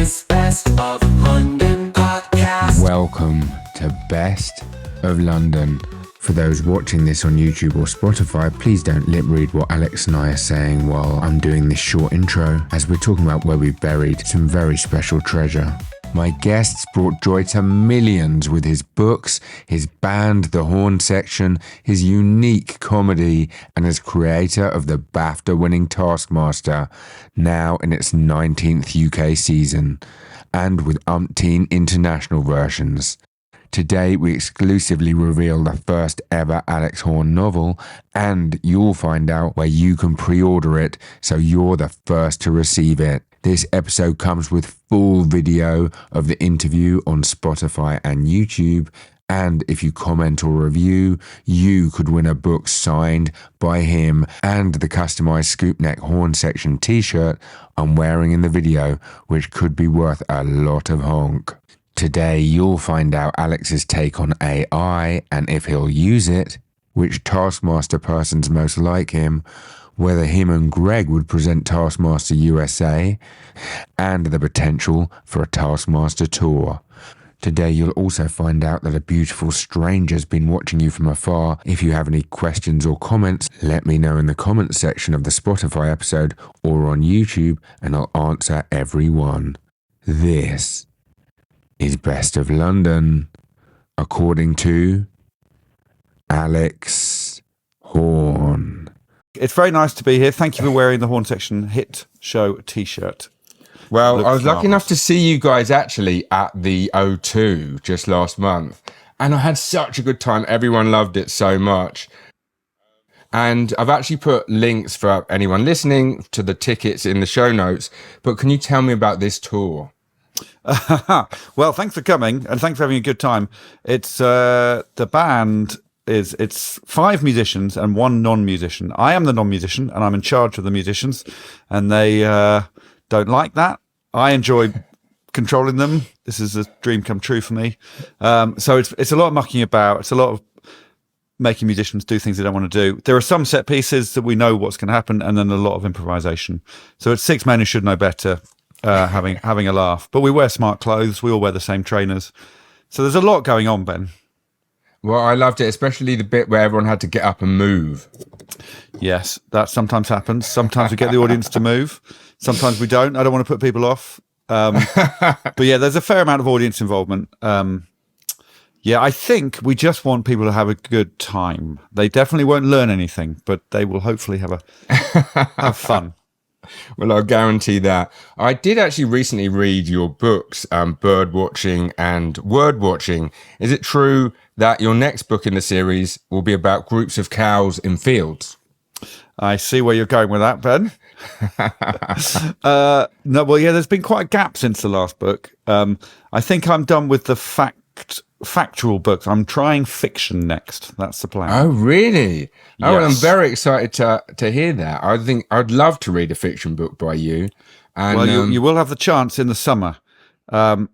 is Best of London podcast. Welcome to Best of London. For those watching this on YouTube or Spotify, please don't lip read what Alex and I are saying while I'm doing this short intro, as we're talking about where we've buried some very special treasure. My guests brought joy to millions with his books, his band, The Horn Section, his unique comedy, and as creator of the BAFTA-winning Taskmaster, now in its 19th UK season, and with umpteen international versions. Today we exclusively reveal the first ever Alex Horne novel, and you'll find out where you can pre-order it so you're the first to receive it. This episode comes with full video of the interview on Spotify and YouTube, and if you comment or review, you could win a book signed by him and the customized scoop neck horn section t-shirt I'm wearing in the video, which could be worth a lot of honk. Today you'll find out Alex's take on AI and if he'll use it, which Taskmaster person's most like him, whether him and Greg would present Taskmaster USA, and the potential for a Taskmaster tour. Today you'll also find out that a beautiful stranger's been watching you from afar. If you have any questions or comments, let me know in the comments section of the Spotify episode or on YouTube, and I'll answer every one. This is Best of London, according to Alex Horne. It's very nice to be here. Thank you for wearing the Horn Section hit show t-shirt. Well, I was lucky enough to see you guys actually at the O2 just last month, and I had such a good time. Everyone loved it so much. And I've actually put links for anyone listening to the tickets in the show notes, but can you tell me about this tour? Well, thanks for coming and thanks for having a good time. It's the band it's 5 musicians and 1 non-musician. I am the non-musician and I'm in charge of the musicians, and they don't like that. I enjoy controlling them. This is a dream come true for me. So it's a lot of mucking about. It's a lot of making musicians do things they don't want to do. There are some set pieces that we know what's going to happen, and then a lot of improvisation. So it's 6 men who should know better, having a laugh. But we wear smart clothes. We all wear the same trainers. So there's a lot going on, Ben. Well, I loved it, especially the bit where everyone had to get up and move. Yes, that sometimes happens. Sometimes we get the audience to move. Sometimes we don't. I don't want to put people off. But yeah, there's a fair amount of audience involvement. Yeah, I think we just want people to have a good time. They definitely won't learn anything, but they will hopefully have fun. Well, I'll guarantee that. I did actually recently read your books, Birdwatching and Wordwatching. Is it true that your next book in the series will be about groups of cows in fields? I see where you're going with that, Ben. No, well, yeah, there's been quite a gap since the last book. I think I'm done with the factual books. I'm trying fiction next. That's the plan. Oh, really? Yes. Oh, well, I'm very excited to hear that. I think I'd love to read a fiction book by you. And, well, you will have the chance in the summer. But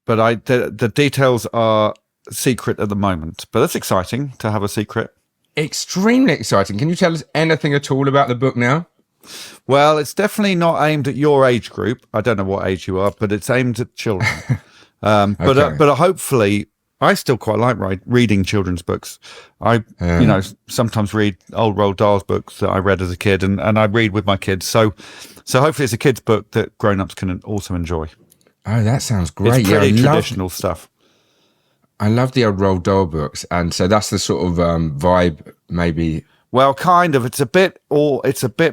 the details are secret at the moment. But that's exciting to have a secret. Extremely exciting. Can you tell us anything at all about the book now? Well, it's definitely not aimed at your age group. I don't know what age you are, but it's aimed at children. Okay. But hopefully, I still quite like reading children's books. I sometimes read old Roald Dahl's books that I read as a kid, and I read with my kids. So hopefully it's a kid's book that grown-ups can also enjoy. Oh, that sounds great. It's pretty traditional stuff. I love the old Roald Dahl books, and so that's the sort of vibe, maybe. Well, kind of. It's a bit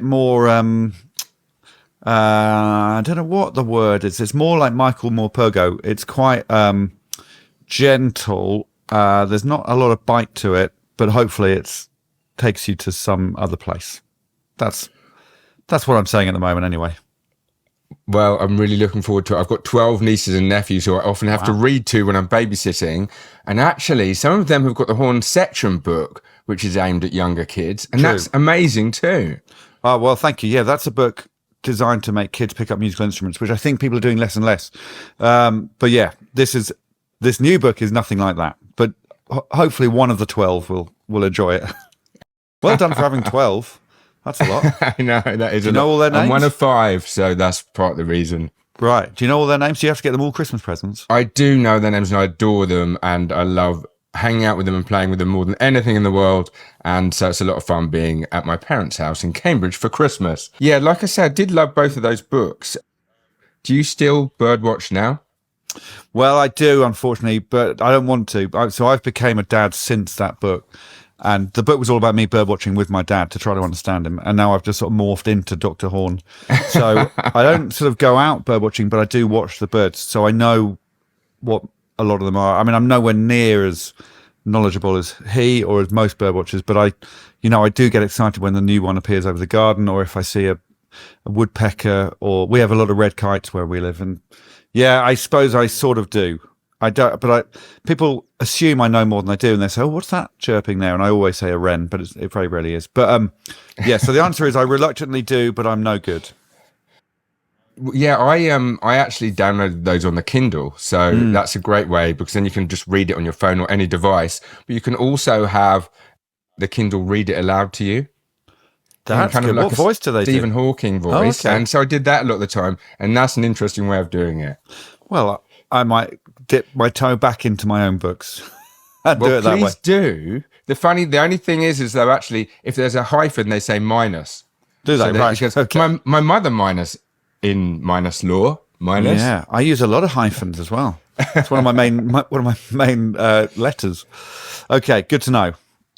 more. I don't know what the word is. It's more like Michael Morpurgo. It's quite gentle. There's not a lot of bite to it, but hopefully it takes you to some other place. That's what I'm saying at the moment, anyway. Well, I'm really looking forward to it. I've got 12 nieces and nephews who I often have to read to when I'm babysitting. And actually, some of them have got the Horn Section book, which is aimed at younger kids. And that's amazing too. Oh, well, thank you. Yeah, that's a book designed to make kids pick up musical instruments, which I think people are doing less and less. But yeah, this new book is nothing like that. But hopefully one of the 12 will enjoy it. Well done for having 12. That's a lot. I know, that is Do you know all their names? I'm one of 5, so that's part of the reason. Right. Do you know all their names? Do you have to get them all Christmas presents? I do know their names and I adore them, and I love hanging out with them and playing with them more than anything in the world. And so it's a lot of fun being at my parents' house in Cambridge for Christmas. Yeah, like I said, I did love both of those books. Do you still birdwatch now? Well, I do, unfortunately, but I don't want to. So I've became a dad since that book. And the book was all about me birdwatching with my dad to try to understand him. And now I've just sort of morphed into Dr. Horn. So I don't sort of go out birdwatching, but I do watch the birds. So I know what a lot of them are. I mean, I'm nowhere near as knowledgeable as he or as most birdwatchers, but I do get excited when the new one appears over the garden, or if I see a woodpecker, or we have a lot of red kites where we live. And yeah, I suppose I sort of do. I don't, but people assume I know more than I do, and they say, "Oh, what's that chirping there?" And I always say a wren, but it very rarely is. But yeah. So the answer is I reluctantly do, but I'm no good. Yeah, I actually downloaded those on the Kindle, so that's a great way, because then you can just read it on your phone or any device. But you can also have the Kindle read it aloud to you. That's kind good. of like What voice do they do? Stephen Hawking voice. Okay. And so I did that a lot of the time, and that's an interesting way of doing it. Well, I might dip my toe back into my own books and do it that way. Please do. The only thing is though, actually, if there's a hyphen, they say minus. Do they? So Right. because Okay. my mother minus in minus law, minus. Yeah, I use a lot of hyphens as well. It's one of my main letters. Okay, good to know.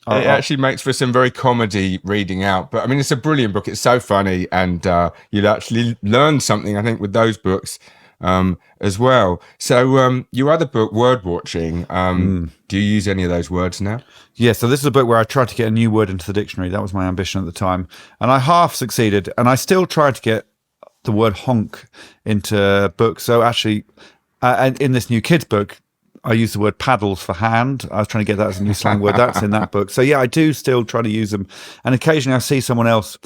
It actually makes for some very comedy reading out. But I mean, it's a brilliant book. It's so funny, and you'd actually learn something, I think, with those books as well. So your other book, Word Watching, do you use any of those words now? Yeah, so this is a book where I tried to get a new word into the dictionary. That was my ambition at the time. And I half succeeded, and I still tried to get the word honk into books. So actually, and in this new kids book, I use the word paddles for hand. I was trying to get that as a new slang word. That's in that book. So yeah, I do still try to use them. And occasionally I see someone else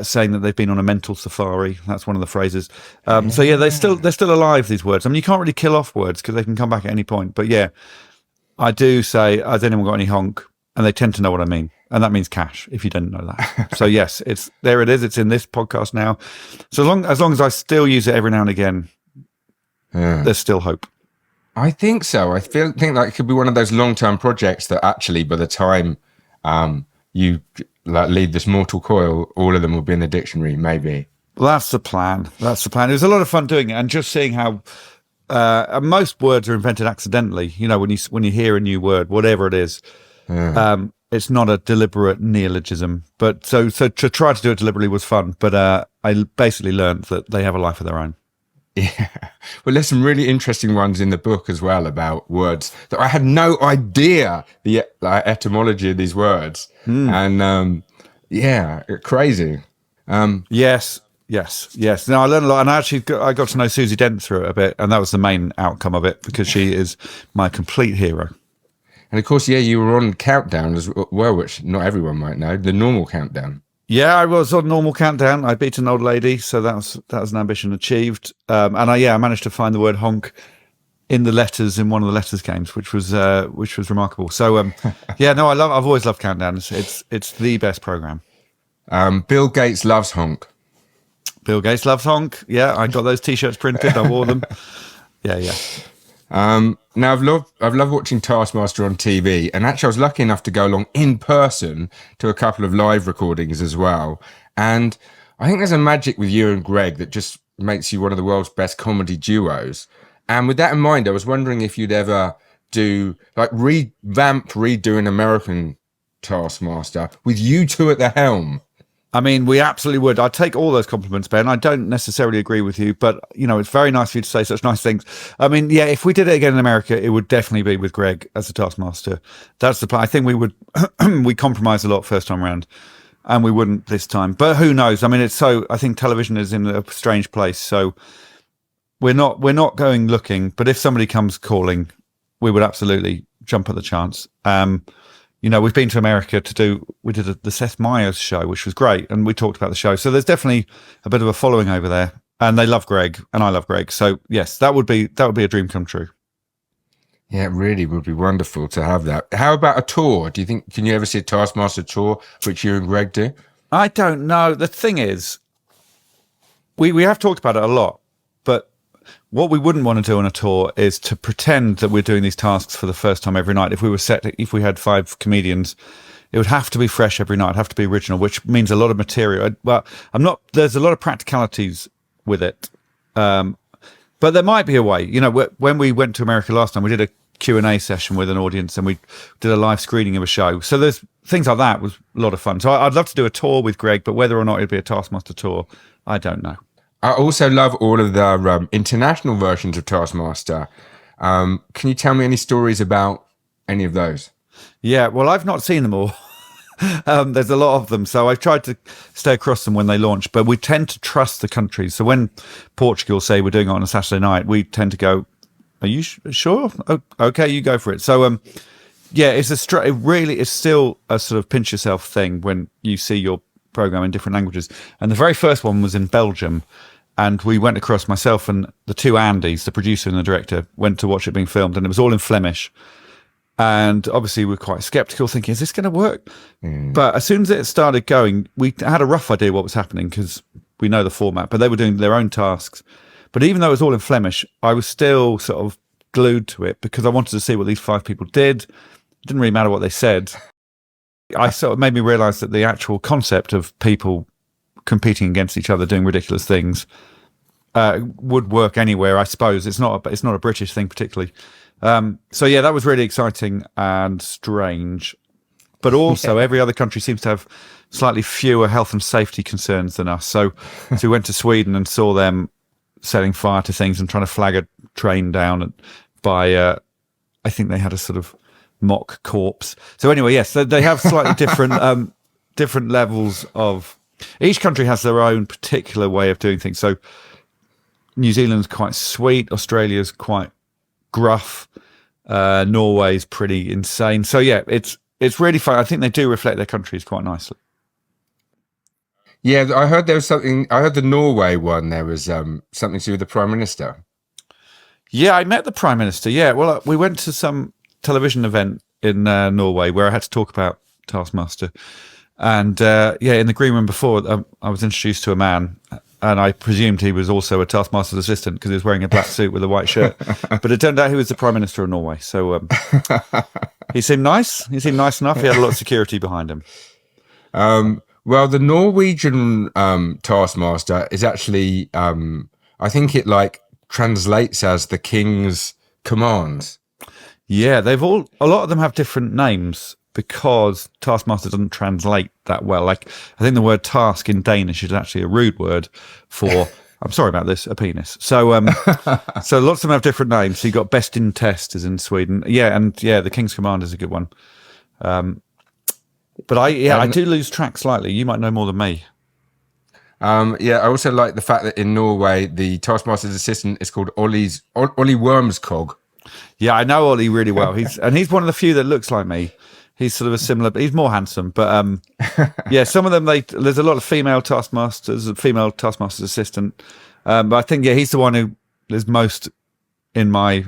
saying that they've been on a mental safari. That's one of the phrases. So yeah, they're still alive, these words. I mean, you can't really kill off words because they can come back at any point. But yeah, I do say, has anyone got any honk? And they tend to know what I mean. And that means cash, if you didn't know that. So yes, there it is. It's in this podcast now. So as long as I still use it every now and again, there's still hope. I think so. I think that it could be one of those long-term projects that actually, by the time you leave this mortal coil, all of them will be in the dictionary, maybe. Well, that's the plan. That's the plan. It was a lot of fun doing it, and just seeing how most words are invented accidentally. You know, when you hear a new word, whatever it is, it's not a deliberate neologism. But so to try to do it deliberately was fun. But I basically learned that they have a life of their own. Yeah. Well, there's some really interesting ones in the book as well about words that I had no idea the etymology of these words. And yeah, crazy. Yes. Now I learned a lot, and I got to know Susie Dent through it a bit, and that was the main outcome of it, because she is my complete hero. And of course, yeah, you were on Countdown as well, which not everyone might know, the normal Countdown. Yeah, I was on Normal Countdown. I beat an old lady, so that was an ambition achieved. And I managed to find the word honk in the letters in one of the letters games, which was remarkable. So yeah, no, I've always loved Countdown. It's the best program. Bill Gates loves honk. Bill Gates loves honk. Yeah, I got those T-shirts printed. I wore them. Yeah. Now I've loved watching Taskmaster on TV, and actually I was lucky enough to go along in person to a couple of live recordings as well. And I think there's a magic with you and Greg that just makes you one of the world's best comedy duos. And with that in mind, I was wondering if you'd ever do redo an American Taskmaster with you two at the helm. I mean, we absolutely would. I take all those compliments, Ben. I don't necessarily agree with you, but, you know, it's very nice for you to say such nice things. I mean, yeah, if we did it again in America, it would definitely be with Greg as the Taskmaster. That's the plan. I think we would, we compromised a lot first time around, and we wouldn't this time. But who knows? I mean, I think television is in a strange place. So we're not going looking, but if somebody comes calling, we would absolutely jump at the chance. You know, we've been to America we did the Seth Meyers show, which was great. And we talked about the show. So there's definitely a bit of a following over there, and they love Greg and I love Greg. So yes, that would be a dream come true. Yeah, it really would be wonderful to have that. How about a tour? Do you think, can you ever see a Taskmaster tour, which you and Greg do? I don't know. The thing is, we have talked about it a lot, but what we wouldn't want to do on a tour is to pretend that we're doing these tasks for the first time every night. If we had 5 comedians, it would have to be fresh every night, have to be original, which means a lot of material. Well, there's a lot of practicalities with it. But there might be a way. You know, when we went to America last time, we did a Q&A session with an audience and we did a live screening of a show. So there's things like that was a lot of fun. So I'd love to do a tour with Greg, but whether or not it'd be a Taskmaster tour, I don't know. I also love all of the international versions of Taskmaster. Can you tell me any stories about any of those? Yeah, well, I've not seen them all. There's a lot of them, so I've tried to stay across them when they launch, but we tend to trust the countries. So when Portugal say we're doing it on a Saturday night, we tend to go, are you sure? Oh, okay, you go for it. So yeah, it really is still a sort of pinch yourself thing when you see your program in different languages. And the very first one was in Belgium, and we went across, myself and the 2 Andys, the producer and the director, went to watch it being filmed, and it was all in Flemish. And obviously we're quite skeptical, thinking, is this going to work? But as soon as it started going, we had a rough idea what was happening because we know the format, but they were doing their own tasks. But even though it was all in Flemish, I was still sort of glued to it because I wanted to see what these 5 people did. It didn't really matter what they said. I sort of made me realize that the actual concept of people competing against each other doing ridiculous things would work anywhere, I suppose. It's not a British thing particularly. So yeah, that was really exciting and strange. But also every other country seems to have slightly fewer health and safety concerns than us. So we went to Sweden and saw them setting fire to things and trying to flag a train down by, I think they had a sort of mock corpse. So anyway, yes, they have slightly different, different levels of, each country has their own particular way of doing things. So New Zealand's quite sweet. Australia's quite gruff. Norway's pretty insane. So yeah, it's really fun. I think they do reflect their countries quite nicely. Yeah, I heard there was something. I heard the Norway one. There was something to do with the Prime Minister. Yeah, I met the Prime Minister. Yeah, well, we went to some television event in Norway where I had to talk about Taskmaster. And yeah, in the green room before, I was introduced to a man, and I presumed he was also a Taskmaster's assistant because he was wearing a black suit with a white shirt. But it turned out he was the Prime Minister of Norway. So he seemed nice. He seemed nice enough. He had a lot of security behind him. Well, the Norwegian Taskmaster is actually, I think it like translates as the King's commands. Yeah, a lot of them have different names because Taskmaster doesn't translate that well. Like, I think the word task in Danish is actually a rude word for, I'm sorry about this, a penis. So so lots of them have different names. So you got Best in Test is in Sweden. Yeah, and yeah, the King's Command is a good one. But I do lose track slightly. You might know more than me. Yeah, I also like the fact that in Norway, the Taskmaster's assistant is called Ollie Wormskog. Yeah, I know Ollie really well. He's one of the few that looks like me. He's sort of a similar, but he's more handsome. But yeah, some of them, there's a lot of female Taskmasters, female Taskmaster's assistant. But I think, yeah, he's the one who is most in my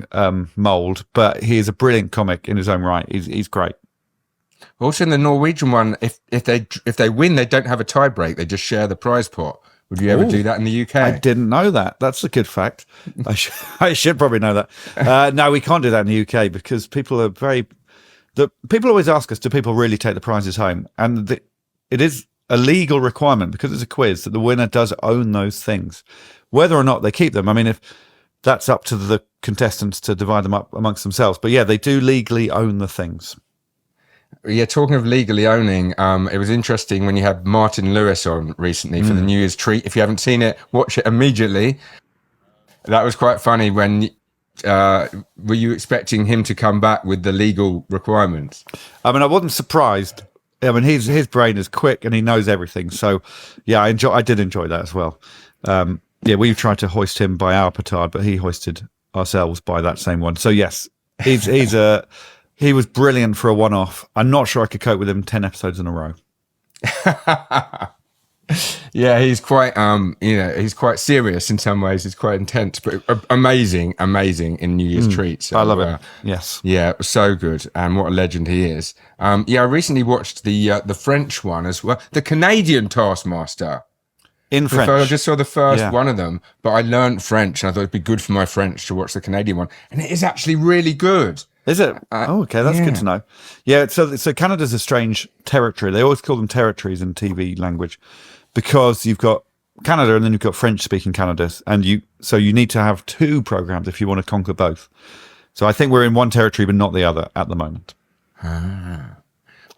mold. But he is a brilliant comic in his own right. He's great. Also in the Norwegian one, if they win, they don't have a tie break. They just share the prize pot. Would you ever do that in the UK? I didn't know that. That's a good fact. I should probably know that. No, we can't do that in the UK because people are people always ask us, do people really take the prizes home? And it is a legal requirement because it's a quiz that the winner does own those things, whether or not they keep them. I mean, if that's up to the contestants to divide them up amongst themselves. But yeah, they do legally own the things. Yeah, talking of legally owning, it was interesting when you had Martin Lewis on recently for the New Year's treat. If you haven't seen it, watch it immediately. That was quite funny. When were you expecting him to come back with the legal requirements? I mean, I wasn't surprised. I mean, his brain is quick and he knows everything. So yeah, I did enjoy that as well. Yeah, we tried to hoist him by our petard, but he hoisted ourselves by that same one. So yes, he was brilliant for a one-off. I'm not sure I could cope with him 10 episodes in a row. Yeah, he's quite, he's quite serious in some ways. He's quite intense, but amazing in New Year's treats. So, I love it. Yes. Yeah, so good, and what a legend he is. I recently watched the French one as well, the Canadian Taskmaster. In French. I just saw the first one of them, but I learned French, and I thought it'd be good for my French to watch the Canadian one, and it is actually really good. Is it? Okay, that's good to know. Yeah, so Canada's a strange territory. They always call them territories in TV language because you've got Canada and then you've got French-speaking Canada, and you need to have two programs if you want to conquer both. So I think we're in one territory but not the other at the moment.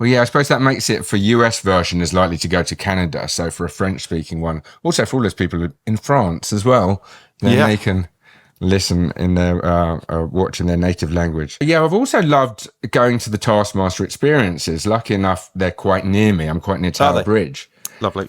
Well, yeah, I suppose that makes it for US version is likely to go to Canada. So for a French-speaking one, also for all those people in France as well, then they can listen in their watch in their native language. Yeah, I've also loved going to the Taskmaster experiences. Lucky enough, they're quite near me. I'm quite near Tower Bridge. Lovely.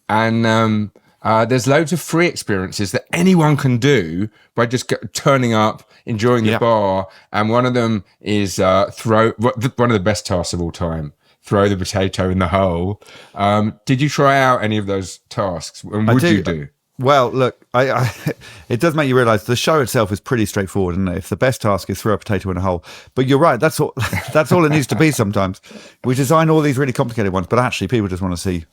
And there's loads of free experiences that anyone can do by just turning up, enjoying the bar. And one of them is one of the best tasks of all time, throw the potato in the hole. Did you try out any of those tasks? And would you do? Well, look, it does make you realise the show itself is pretty straightforward, isn't it? If the best task is throw a potato in a hole, but you're right, that's all it needs to be. Sometimes we design all these really complicated ones, but actually people just want to see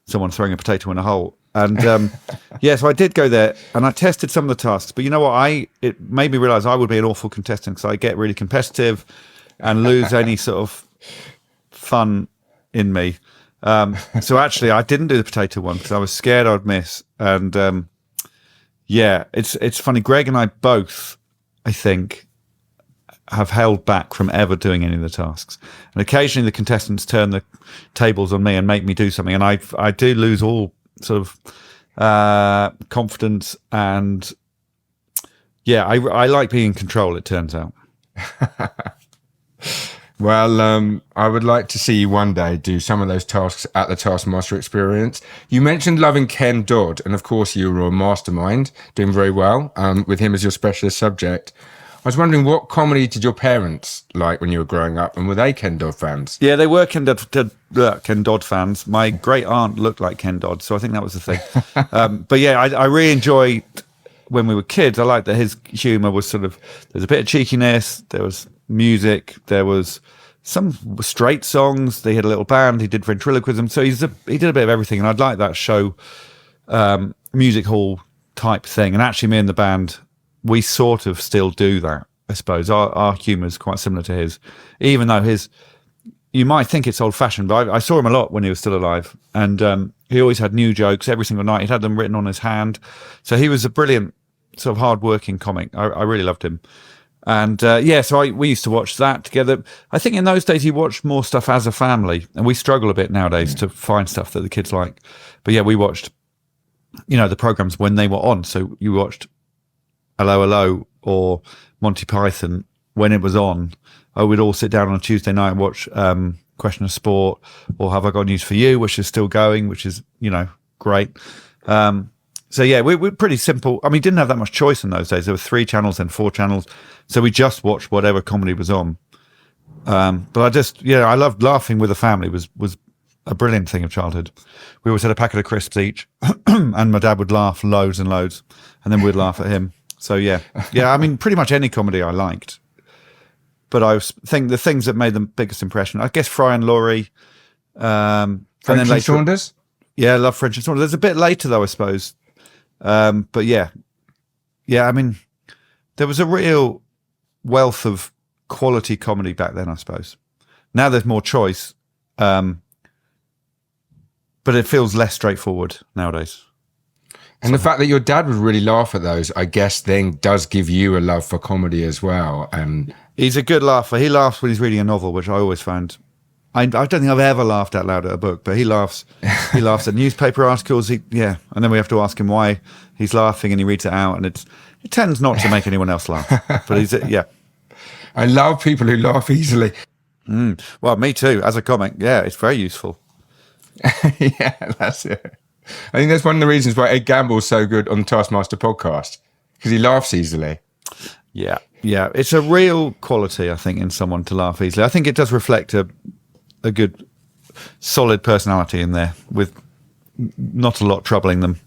someone throwing a potato in a hole. And so I did go there and I tested some of the tasks, but you know what? It made me realise I would be an awful contestant because I get really competitive and lose any sort of fun in me. So actually I didn't do the potato one because I was scared I'd miss. And it's funny. Greg and I both, I think, have held back from ever doing any of the tasks. And occasionally the contestants turn the tables on me and make me do something. And I do lose all sort of confidence. And I like being in control, it turns out. Well, I would like to see you one day do some of those tasks at the Taskmaster experience. You mentioned loving Ken Dodd, and of course you were a mastermind, doing very well with him as your specialist subject. I was wondering, what comedy did your parents like when you were growing up, and were they Ken Dodd fans? Yeah, they were Ken Dodd fans. My great aunt looked like Ken Dodd, so I think that was the thing. But yeah, I really enjoyed when we were kids. I liked that his humour was there's a bit of cheekiness, there was music, there was some straight songs, they had a little band, he did ventriloquism, so he did a bit of everything, and I'd like that show music hall type thing. And actually me and the band, we sort of still do that, I suppose. Our humour is quite similar to his, even though you might think it's old fashioned, but I saw him a lot when he was still alive, and he always had new jokes every single night. He'd had them written on his hand, so he was a brilliant sort of hard-working comic. I really loved him. And we used to watch that together. I think in those days you watched more stuff as a family, and we struggle a bit nowadays to find stuff that the kids like. But yeah, we watched, the programs when they were on. So you watched Hello Hello or Monty Python when it was on. We'd all sit down on a Tuesday night and watch Question of Sport or Have I Got News for You, which is still going, which is great. So yeah, we're pretty simple. I mean, didn't have that much choice in those days. There were 3 channels and 4 channels, so we just watched whatever comedy was on. But I loved laughing with the family. Was a brilliant thing of childhood. We always had a packet of crisps each, and my dad would laugh loads and loads, and then we'd laugh at him. So yeah. I mean, pretty much any comedy I liked. But I think the things that made the biggest impression, I guess, Fry and Laurie, and then later, Saunders. Yeah, I love French and Saunders. There's a bit later though, I suppose. But yeah, I mean, there was a real wealth of quality comedy back then, I suppose. Now there's more choice, but it feels less straightforward nowadays. And the fact that your dad would really laugh at those, I guess, then does give you a love for comedy as well. And he's a good laugher. He laughs when he's reading a novel, which I always found. I don't think I've ever laughed out loud at a book, but he laughs. He laughs at newspaper articles. And then we have to ask him why he's laughing, and he reads it out, and it tends not to make anyone else laugh. But I love people who laugh easily. Well, me too. As a comic, it's very useful. Yeah, that's it. I think that's one of the reasons why Ed Gamble's so good on the Taskmaster podcast, because he laughs easily. Yeah, it's a real quality, I think, in someone to laugh easily. I think it does reflect a good, solid personality in there with not a lot troubling them.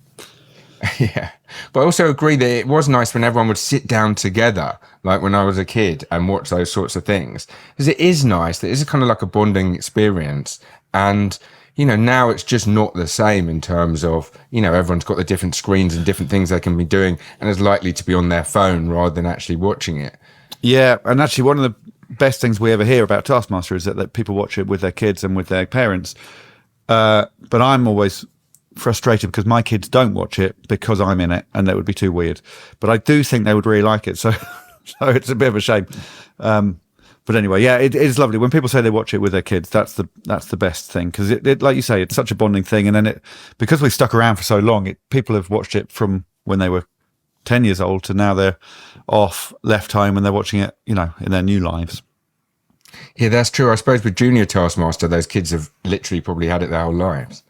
Yeah, but I also agree that it was nice when everyone would sit down together, like when I was a kid, and watch those sorts of things, because it is nice. It is kind of like a bonding experience, and you know, now it's just not the same in terms of, you know, everyone's got the different screens and different things they can be doing, and is likely to be on their phone rather than actually watching it. Yeah, and actually one of the best things we ever hear about Taskmaster is that people watch it with their kids and with their parents. But I'm always frustrated because my kids don't watch it because I'm in it, and that would be too weird. But I do think they would really like it, so so it's a bit of a shame. But anyway, yeah, it is lovely when people say they watch it with their kids. That's the best thing, because it, like you say, it's such a bonding thing. And then because we've stuck around for so long, people have watched it from when they were 10 years old to now they're off, left home, and they're watching it, you know, in their new lives. Yeah, that's true. I suppose with Junior Taskmaster, those kids have literally probably had it their whole lives.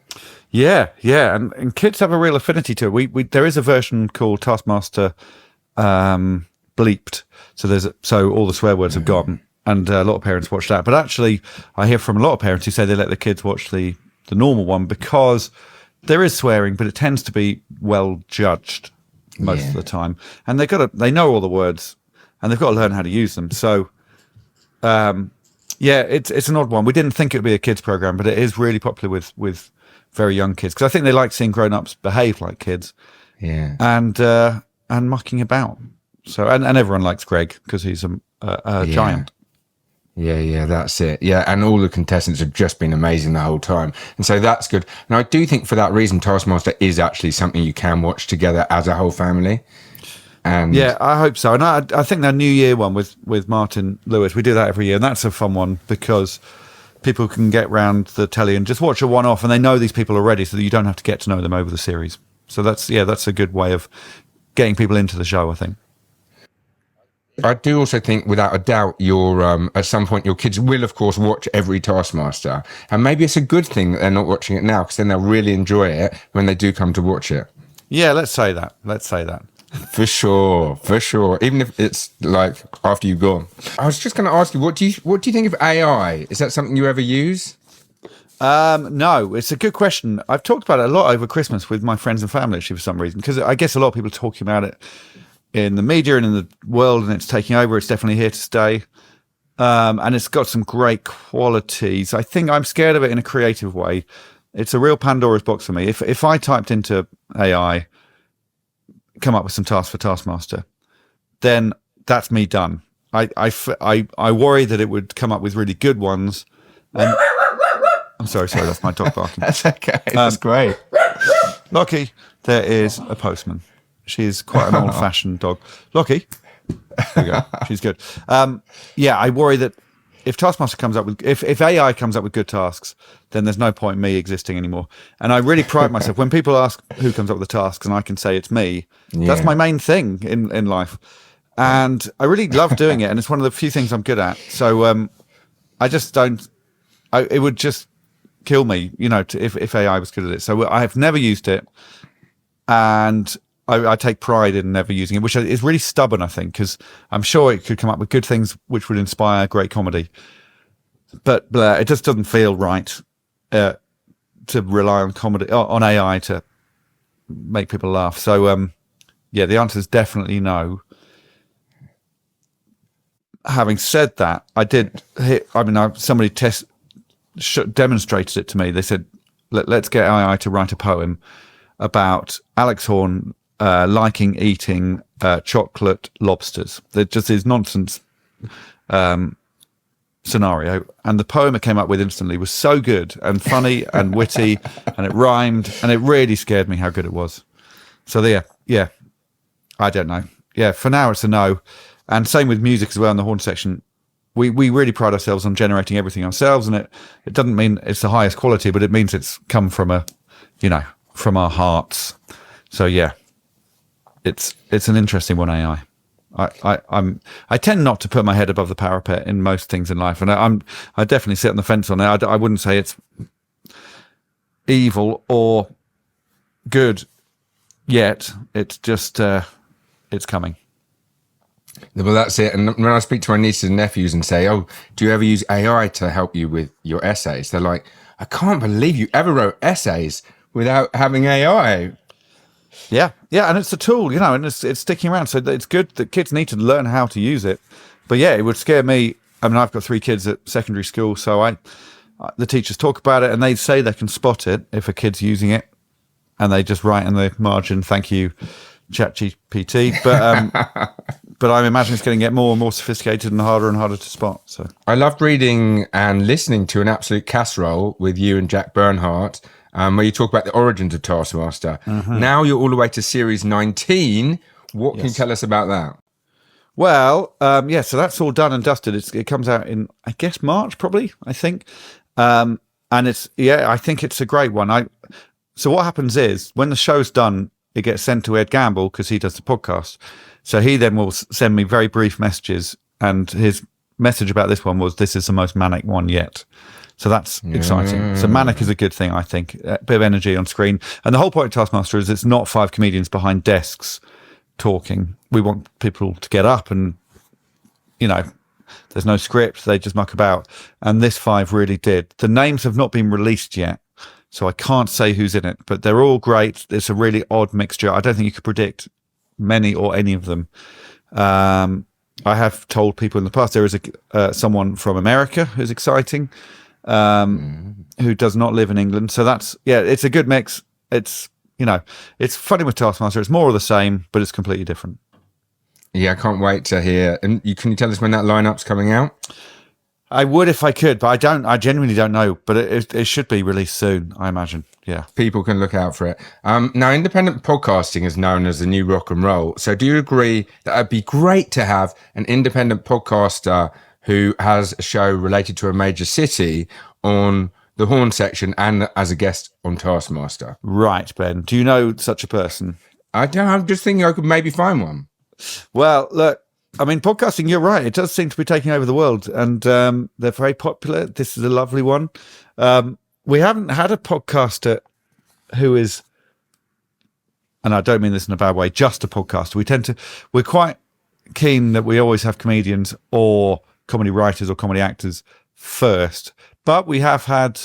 Yeah, and kids have a real affinity to it. We there is a version called Taskmaster bleeped, so all the swear words have gone, and a lot of parents watch that. But actually, I hear from a lot of parents who say they let their kids watch the normal one because there is swearing, but it tends to be well judged most of the time, and they know all the words, and they've got to learn how to use them. So, yeah, it's an odd one. We didn't think it would be a kids program, but it is really popular with very young kids, because I think they like seeing grown-ups behave like kids, and mucking about. So and everyone likes Greg because he's a giant. Yeah, that's it. Yeah, and all the contestants have just been amazing the whole time, and so that's good. And I do think for that reason, Taskmaster is actually something you can watch together as a whole family. And yeah, I hope so. And I think that New Year one with Martin Lewis, we do that every year, and that's a fun one because people can get round the telly and just watch a one-off, and they know these people already, so that you don't have to get to know them over the series. So that's a good way of getting people into the show, I think. I do also think, without a doubt, at some point your kids will, of course, watch every Taskmaster, and maybe it's a good thing that they're not watching it now, because then they'll really enjoy it when they do come to watch it. Yeah, let's say that. For sure. Even if it's like after you've gone. I was just going to ask you, what do you think of AI? Is that something you ever use? No, it's a good question. I've talked about it a lot over Christmas with my friends and family, actually, for some reason, because I guess a lot of people are talking about it in the media and in the world, and it's taking over. It's definitely here to stay. And it's got some great qualities. I think I'm scared of it in a creative way. It's a real Pandora's box for me. If I typed into AI, come up with some tasks for Taskmaster, then that's me done. I worry that it would come up with really good ones. And I'm sorry, that's my dog barking. That's okay. That's great. Lockie, there is a postman. She's quite an old-fashioned dog. Lockie, there you go. She's good. Yeah, I worry that if Taskmaster comes up with, if AI comes up with good tasks, then there's no point in me existing anymore. And I really pride myself when people ask who comes up with the tasks, and I can say it's me. Yeah. That's my main thing in life, and I really love doing it. And it's one of the few things I'm good at. So I just don't. It would just kill me, you know, if AI was good at it. So I have never used it, and I take pride in never using it, which is really stubborn, I think, because I'm sure it could come up with good things which would inspire great comedy. But it just doesn't feel right to rely on on AI to make people laugh. So, yeah, the answer is definitely no. Having said that, somebody demonstrated it to me. They said, let's get AI to write a poem about Alex Horne liking eating chocolate lobsters. There just is nonsense scenario, and the poem it came up with instantly was so good and funny and witty, and it rhymed, and it really scared me how good it was. So there, yeah, I don't know. Yeah, for now it's a no. And same with music as well in the horn section. We really pride ourselves on generating everything ourselves, and it doesn't mean it's the highest quality, but it means it's come from from our hearts. So yeah, it's an interesting one, AI. I tend not to put my head above the parapet in most things in life, and I definitely sit on the fence on it. I wouldn't say it's evil or good yet. It's just it's coming. Well, that's it. And when I speak to my nieces and nephews and say, "Oh, do you ever use AI to help you with your essays?" They're like, "I can't believe you ever wrote essays. without having AI. Yeah, and it's a tool, and it's sticking around. So it's good that kids need to learn how to use it. But yeah, it would scare me. I mean, I've got 3 kids at secondary school, so the teachers talk about it, and they say they can spot it if a kid's using it, and they just write in the margin, "Thank you, ChatGPT." But I'm imagining it's going to get more and more sophisticated and harder to spot. So I loved reading and listening to An Absolute Casserole with you and Jack Bernhardt, where you talk about the origins of Taskmaster. Now you're all the way to series 19. What can you tell us about that? Well, so that's all done and dusted. It comes out in, I guess, March, probably, I think. And I think it's a great one. So what happens is when the show's done, it gets sent to Ed Gamble because he does the podcast. So he then will send me very brief messages, and his message about this one was, "This is the most manic one yet." So that's exciting. So manic is a good thing, I think. A bit of energy on screen. And the whole point of Taskmaster is it's not 5 comedians behind desks talking. We want people to get up and, there's no script. They just muck about. And this 5 really did. The names have not been released yet, so I can't say who's in it, but they're all great. It's a really odd mixture. I don't think you could predict many or any of them. I have told people in the past there is someone from America who's exciting, who does not live in England. So it's a good mix. It's funny with Taskmaster. It's more of the same, but it's completely different. Yeah, I can't wait to hear. And can you tell us when that lineup's coming out? I would if I could, but I don't. I genuinely don't know. But it should be released soon, I imagine. Yeah, people can look out for it. Now, independent podcasting is known as the new rock and roll. So, do you agree that it'd be great to have an independent podcaster who has a show related to a major city on the Horn section and as a guest on Taskmaster? Right, Ben. Do you know such a person? I don't. I'm just thinking I could maybe find one. Well, look. I mean, podcasting, you're right. It does seem to be taking over the world, and they're very popular. This is a lovely one. We haven't had a podcaster who is, and I don't mean this in a bad way, just a podcaster. We're quite keen that we always have comedians or comedy writers or comedy actors first. But we have had,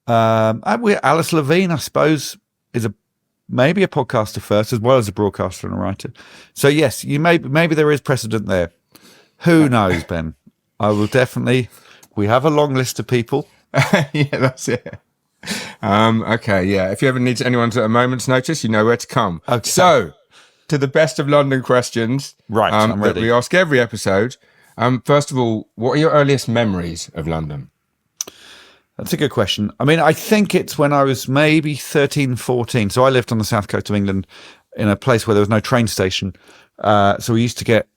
Alice Levine, I suppose, is maybe a podcaster first, as well as a broadcaster and a writer. So yes, maybe there is precedent there. Who knows, Ben? I will definitely. We have a long list of people. Yeah, that's it. Okay, yeah. If you ever need anyone at a moment's notice, you know where to come. Okay. So, to the best of London questions, right? I'm ready. That we ask every episode. First of all, what are your earliest memories of London? That's a good question. I mean, I think it's when I was maybe 13, 14. So I lived on the south coast of England in a place where there was no train station. So we used to get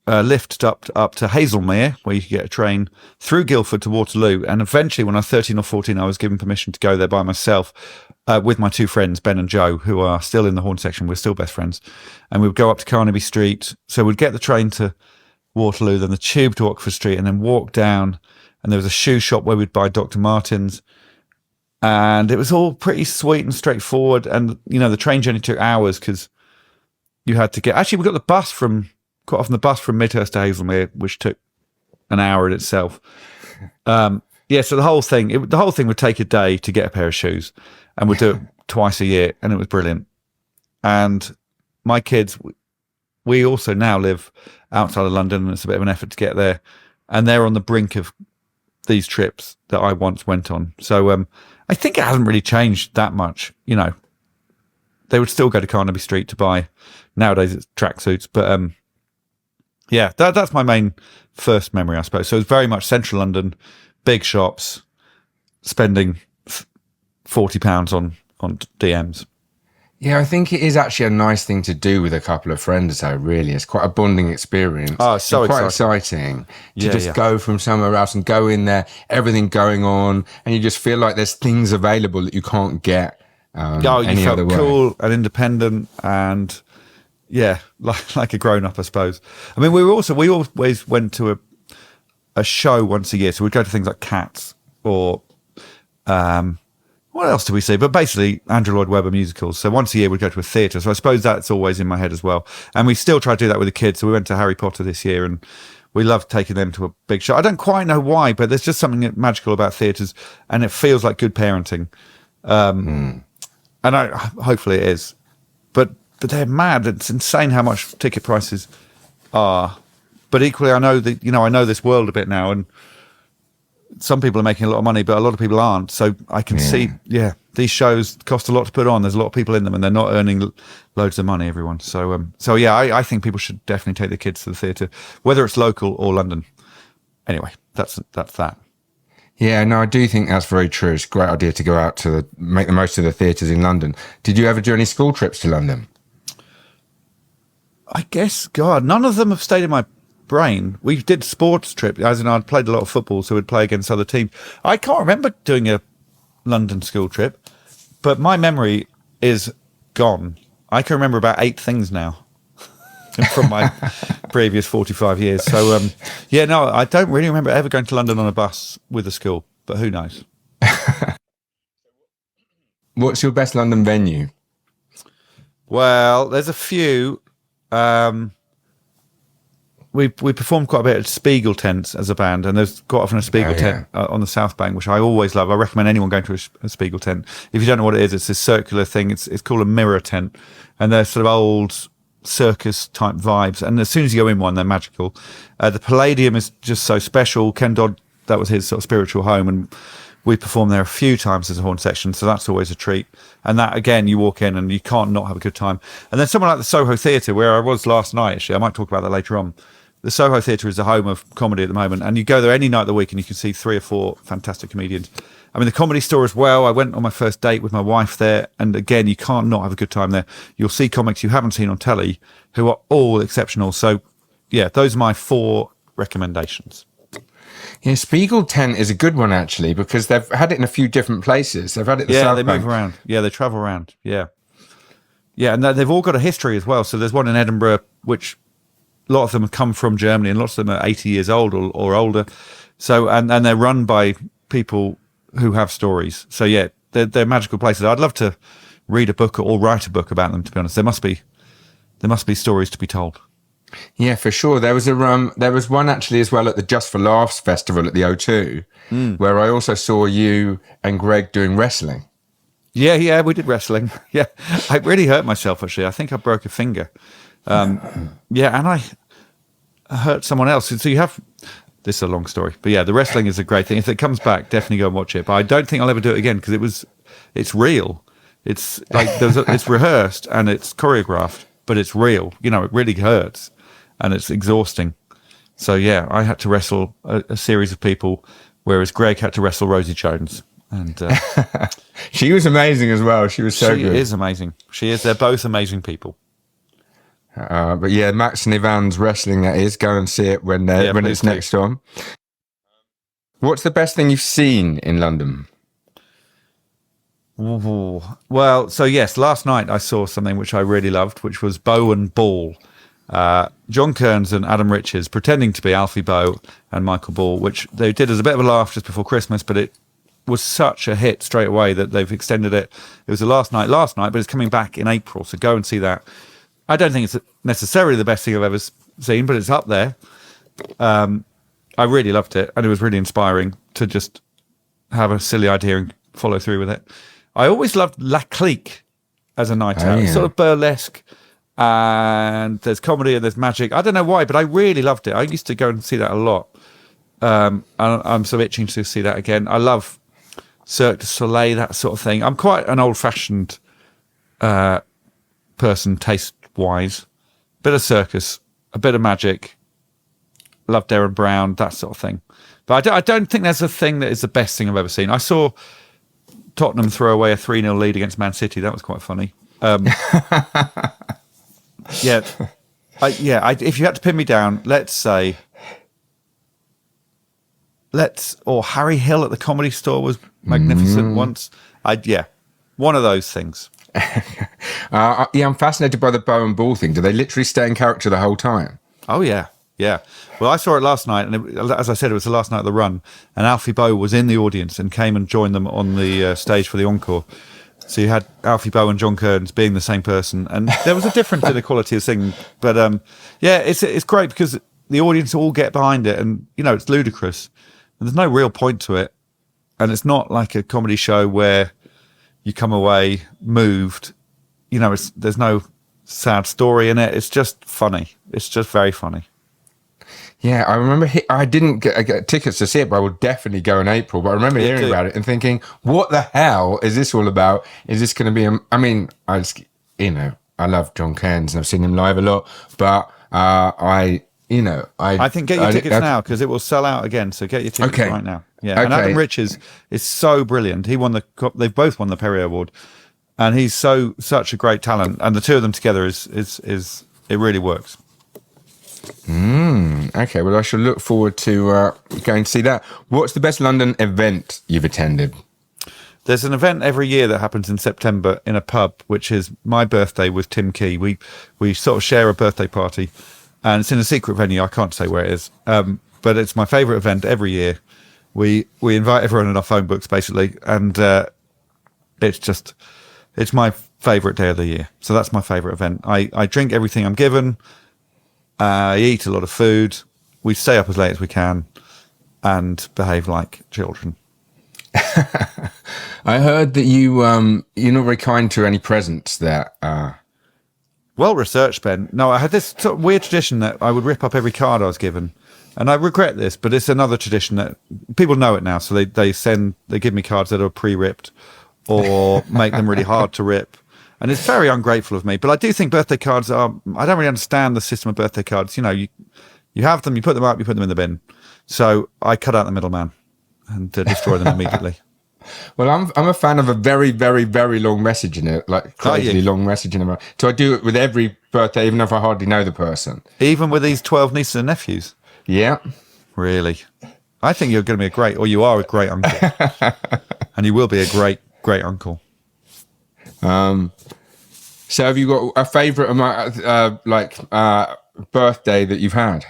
lifted up to Hazelmere, where you could get a train through Guildford to Waterloo. And eventually, when I was 13 or 14, I was given permission to go there by myself with my 2 friends, Ben and Joe, who are still in the Horn section. We're still best friends. And we would go up to Carnaby Street. So we'd get the train to Waterloo, then the tube to Oxford Street, and then walk down. And there was a shoe shop where we'd buy Dr. Martens. And it was all pretty sweet and straightforward. And, the train journey took hours because you had to actually, we got quite often the bus from Midhurst to Hazelmere, which took an hour in itself. So the whole thing would take a day to get a pair of shoes, and we'd do it twice a year, and it was brilliant. And my kids, we also now live outside of London, and it's a bit of an effort to get there. And they're on the brink of these trips that I once went on. So I think it hasn't really changed that much. They would still go to Carnaby Street to buy, nowadays it's tracksuits, but that's my main first memory, I suppose. So it's very much central London, big shops, spending £40 on DMs. Yeah, I think it is actually a nice thing to do with a couple of friends, though, really. It's quite a bonding experience. Oh, it's so quite exciting to go from somewhere else and go in there, everything going on, and you just feel like there's things available that you can't get any other way. Cool and independent and, like a grown-up, I suppose. I mean, we always went to a show once a year, so we'd go to things like Cats or... what else do we see? But basically, Andrew Lloyd Webber musicals. So once a year, we'd go to a theatre. So I suppose that's always in my head as well. And we still try to do that with the kids. So we went to Harry Potter this year, and we love taking them to a big show. I don't quite know why, but there's just something magical about theatres, and it feels like good parenting. and hopefully it is, but they're mad. It's insane how much ticket prices are. But equally, I know that I know this world a bit now, and some people are making a lot of money, but a lot of people aren't. So I can see, these shows cost a lot to put on. There's a lot of people in them, and they're not earning loads of money. Everyone. So yeah, I think people should definitely take their kids to the theatre, whether it's local or London. Anyway, that's that. Yeah, no, I do think that's very true. It's a great idea to go out to make the most of the theatres in London. Did you ever do any school trips to London? I guess, God, none of them have stayed in my brain. We did sports trip, as in I'd played a lot of football, so we'd play against other teams. I can't remember doing a London school trip, but my memory is gone. I can remember about 8 things now from my previous 45 years. So, yeah, no, I don't really remember ever going to London on a bus with a school, but who knows? What's your best London venue? Well, there's a few. We performed quite a bit at Spiegel tents as a band, and there's quite often a Spiegel tent on the South Bank, which I always love. I recommend anyone going to a Spiegel tent. If you don't know what it is, it's this circular thing. It's called a mirror tent, and they're sort of old circus type vibes. And as soon as you go in one, they're magical. The Palladium is just so special. Ken Dodd, that was his sort of spiritual home, and we performed there a few times as a horn section, so that's always a treat. And that, again, you walk in and you can't not have a good time. And then somewhere like the Soho Theatre, where I was last night, actually, I might talk about that later on. The Soho Theatre is the home of comedy at the moment, and you go there any night of the week and you can see 3 or 4 fantastic comedians. I mean, the Comedy Store as well. I went on my first date with my wife there, and again, you can't not have a good time there. You'll see comics you haven't seen on telly who are all exceptional. So, yeah, those are my 4 recommendations. Yeah, Spiegel tent is a good one, actually, because they've had it in a few different places. They've had it at the South they Bank. move around. Yeah, they travel around. Yeah. Yeah, and they've all got a history as well. So there's one in Edinburgh, which a lot of them have come from Germany, and lots of them are 80 years old or older. So, and they're run by people who have stories. So, yeah, they're magical places. I'd love to read a book or write a book about them, to be honest. There must be stories to be told. Yeah, for sure. There was one actually as well at the Just for Laughs festival at the O2, where I also saw you and Greg doing wrestling. Yeah, we did wrestling. Yeah, I really hurt myself, actually. I think I broke a finger. Yeah, and I hurt someone else. So you have, this is a long story, but yeah, the wrestling is a great thing. If it comes back, definitely go and watch it. But I don't think I'll ever do it again because it's real. It's like it's rehearsed and it's choreographed, but it's real. You know, it really hurts and it's exhausting. So yeah, I had to wrestle a series of people, whereas Greg had to wrestle Rosie Jones. And she was amazing as well. She was so good. She is amazing. She is. They're both amazing people. But yeah, Max and Ivan's wrestling, that is. Go and see it when it's next on. What's the best thing you've seen in London? Ooh. Well, so yes, last night I saw something which I really loved, which was Bow and Ball. John Kearns and Adam Riches pretending to be Alfie Bow and Michael Ball, which they did as a bit of a laugh just before Christmas, but it was such a hit straight away that they've extended it. It was the last night, but it's coming back in April, so go and see that. I don't think it's necessarily the best thing I've ever seen, but it's up there. I really loved it, and it was really inspiring to just have a silly idea and follow through with it. I always loved La Clique as a night out. It's sort of burlesque, and there's comedy and there's magic. I don't know why, but I really loved it. I used to go and see that a lot. I'm so itching to see that again. I love Cirque du Soleil, that sort of thing. I'm quite an old-fashioned person, taste-wise. Bit of circus, a bit of magic. Love Darren Brown, that sort of thing. But I don't think there's a thing that is the best thing I've ever seen. I saw Tottenham throw away a 3-0 lead against Man City. That was quite funny. If you had to pin me down, let's say... or Harry Hill at the Comedy Store was magnificent once. One of those things. I'm fascinated by the Bow and Ball thing. Do they literally stay in character the whole time? Oh, yeah. Well, I saw it last night, and as I said, it was the last night of the run, and Alfie Bow was in the audience and came and joined them on the stage for the encore. So you had Alfie Bow and John Kearns being the same person, and there was a difference in the quality of singing. But it's great because the audience all get behind it, and it's ludicrous. And there's no real point to it. And it's not like a comedy show where you come away moved. You know, there's no sad story in it. It's just funny. It's just very funny. Yeah, I remember I didn't get tickets to see it, but I will definitely go in April. But I remember hearing about it and thinking, what the hell is this all about? Is this going to be I mean, I just, you know, I love John Cairns and I've seen him live a lot, but I think get your tickets now because it will sell out again. So get your tickets right now. Yeah, and Adam Rich is so brilliant. They've both won the Perrier Award, and he's such a great talent. And the two of them together is it really works. Okay, well, I shall look forward to going to see that. What's the best London event you've attended? There's an event every year that happens in September in a pub, which is my birthday with Tim Key. We sort of share a birthday party, and it's in a secret venue. I can't say where it is, but it's my favourite event every year. We invite everyone in our phone books, basically, and it's my favourite day of the year. So that's my favourite event. I drink everything I'm given. I eat a lot of food. We stay up as late as we can and behave like children. I heard that you're not very kind to any presents there. Well researched, Ben. No, I had this sort of weird tradition that I would rip up every card I was given. And I regret this, but it's another tradition that people know it now. So they give me cards that are pre-ripped or make them really hard to rip. And it's very ungrateful of me. But I do think birthday cards I don't really understand the system of birthday cards. You know, you have them, you put them up, you put them in the bin. So I cut out the middleman and destroy them immediately. Well, I'm a fan of a very, very, very long message in it, like crazily long message in it. So I do it with every birthday, even if I hardly know the person. Even with these 12 nieces and nephews? Yeah. Really? I think you're going to be you are a great uncle. And you will be a great, great uncle. So have you got a favourite birthday that you've had?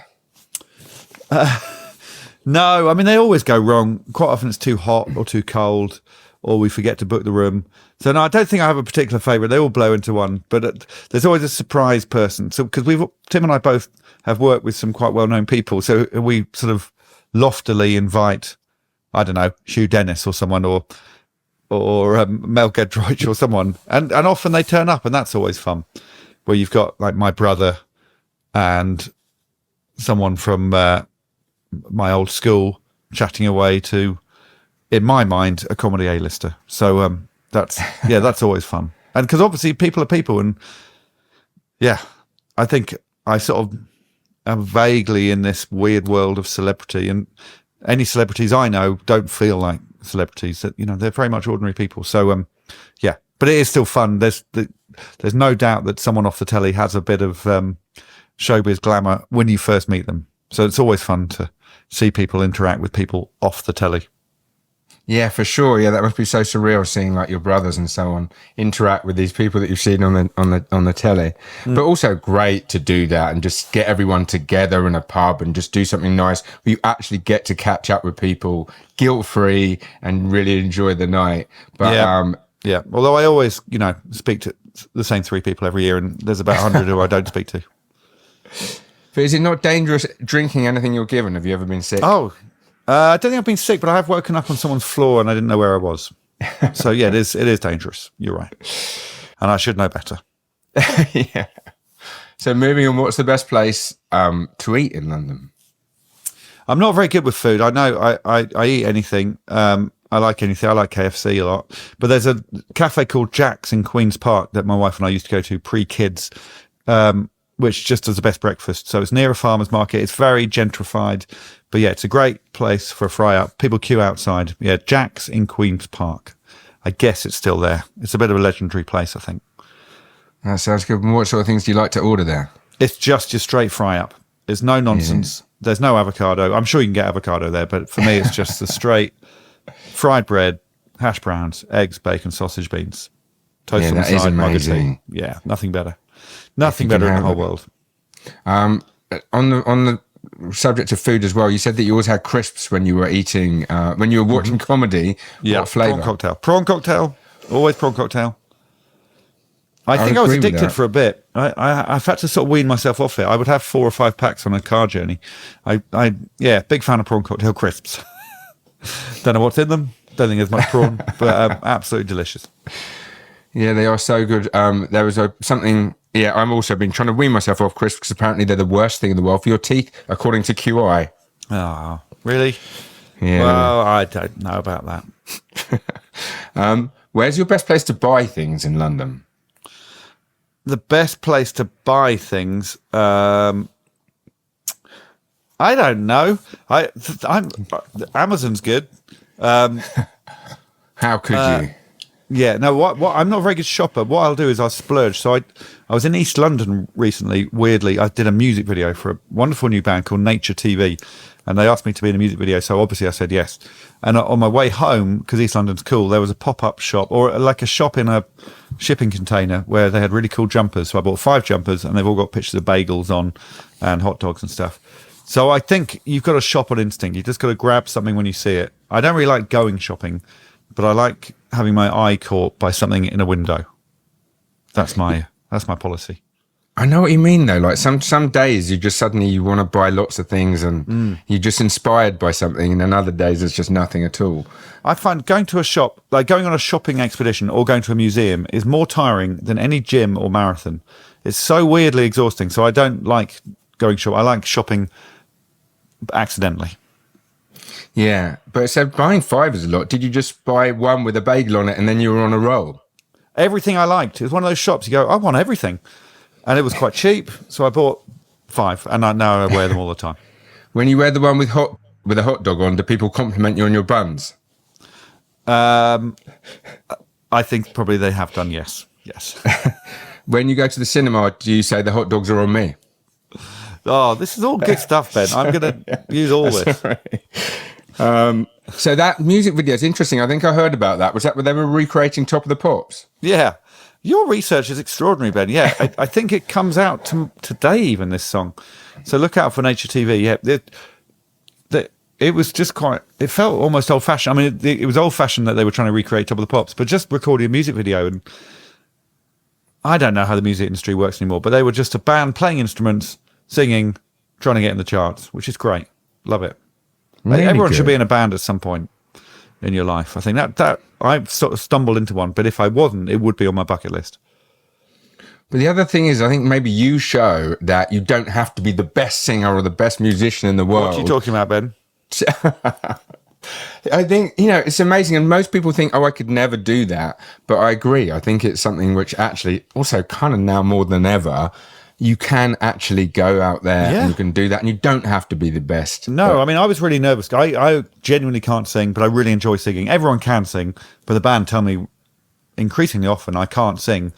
No, I mean, they always go wrong. Quite often it's too hot or too cold, or we forget to book the room. So no, I don't think I have a particular favourite. They all blow into one, but there's always a surprise person. So because Tim and I both have worked with some quite well-known people, so we sort of loftily invite, I don't know, Hugh Dennis or someone, or Mel Gedroich or someone, and often they turn up, and that's always fun. Where you've got like my brother and someone from my old school chatting away to, in my mind, a comedy A-lister. So that's always fun. And because obviously people are people, and yeah, I think I sort of am vaguely in this weird world of celebrity, and any celebrities I know don't feel like celebrities. That, you know, they're very much ordinary people. So yeah, but it is still fun. There's no doubt that someone off the telly has a bit of showbiz glamour when you first meet them. So it's always fun to see people interact with people off the telly. Yeah, for sure. Yeah, that must be so surreal seeing like your brothers and so on interact with these people that you've seen on the telly. But also great to do that and just get everyone together in a pub and just do something nice where you actually get to catch up with people guilt-free and really enjoy the night. But yeah. Although I always, you know, speak to the same 3 people every year, and there's about 100 who I don't speak to. But is it not dangerous drinking anything you're given? Have you ever been sick? Oh, I don't think I've been sick, but I have woken up on someone's floor and I didn't know where I was. So yeah, it is dangerous. You're right. And I should know better. Yeah. So moving on, what's the best place to eat in London? I'm not very good with food. I know I eat anything. I like anything. I like KFC a lot. But there's a cafe called Jack's in Queen's Park that my wife and I used to go to pre-kids, which just does the best breakfast. So it's near a farmer's market. It's very gentrified. But yeah, it's a great place for a fry-up. People queue outside. Yeah, Jack's in Queen's Park. I guess it's still there. It's a bit of a legendary place, I think. That sounds good. And what sort of things do you like to order there? It's just your straight fry-up. There's no nonsense. Yeah. There's no avocado. I'm sure you can get avocado there, but for me, it's just the straight fried bread, hash browns, eggs, bacon, sausage, beans. Toast on the side, mug of tea. Yeah, nothing better. Nothing better in the whole world. On the subject of food as well, you said that you always had crisps when you were eating, when you were watching comedy. Yeah, what flavour? Prawn cocktail. Always prawn cocktail. I think I was addicted for a bit. I've had to sort of wean myself off it. I would have 4 or 5 packs on a car journey. Yeah, big fan of prawn cocktail crisps. Don't know what's in them. don't think there's much prawn, but absolutely delicious. Yeah, they are so good. There was something. Yeah, I've also been trying to wean myself off crisps because apparently they're the worst thing in the world for your teeth, according to QI. Oh, really? Yeah. Well, I don't know about that. Where's your best place to buy things in London? The best place to buy things, I don't know. Amazon's good. How could you? Yeah, no. What? I'm not a very good shopper. What I'll do is I'll splurge. So I was in East London recently. Weirdly, I did a music video for a wonderful new band called Nature TV, and they asked me to be in a music video. So obviously I said yes. And on my way home, because East London's cool, there was a pop-up shop or like a shop in a shipping container where they had really cool jumpers. So I bought 5 jumpers, and they've all got pictures of bagels on and hot dogs and stuff. So I think you've got to shop on instinct. You just got to grab something when you see it. I don't really like going shopping, but I like having my eye caught by something in a window. That's my policy. I know what you mean though. Like some days you just suddenly you want to buy lots of things and you're just inspired by something, and then other days it's just nothing at all. I find going to a shop, like going on a shopping expedition or going to a museum, is more tiring than any gym or marathon. It's so weirdly exhausting. So I don't like going shopping. I like shopping accidentally. Yeah, but so buying 5 is a lot. Did you just buy one with a bagel on it and then you were on a roll? Everything I liked. It was one of those shops you go, I want everything. And it was quite cheap, so I bought 5, and now I wear them all the time. When you wear the one with a hot dog on, do people compliment you on your buns? I think probably they have done, yes. When you go to the cinema, do you say the hot dogs are on me? Oh, this is all good stuff, Ben. I'm going to use all this. Right. So that music video is interesting. I think I heard about that. Was that where they were recreating Top of the Pops? Yeah. Your research is extraordinary, Ben. Yeah, I think it comes out today, even, this song. So look out for Nature TV. Yeah, it was just quite, it felt almost old-fashioned. I mean, it was old-fashioned that they were trying to recreate Top of the Pops, but just recording a music video. And I don't know how the music industry works anymore, but they were just a band playing instruments, singing, trying to get in the charts, which is great. Love it. Really Everyone good. should be in a band at some point in your life. I think that I've sort of stumbled into one, but if I wasn't, it would be on my bucket list. But the other thing is, I think maybe you show that you don't have to be the best singer or the best musician in the world. What are you talking about, Ben? I think, it's amazing. And most people think, I could never do that. But I agree. I think it's something which actually also kind of now more than ever, you can actually go out there and you can do that. And you don't have to be the best. No, I mean, I was really nervous. I genuinely can't sing, but I really enjoy singing. Everyone can sing, but the band tell me increasingly often I can't sing.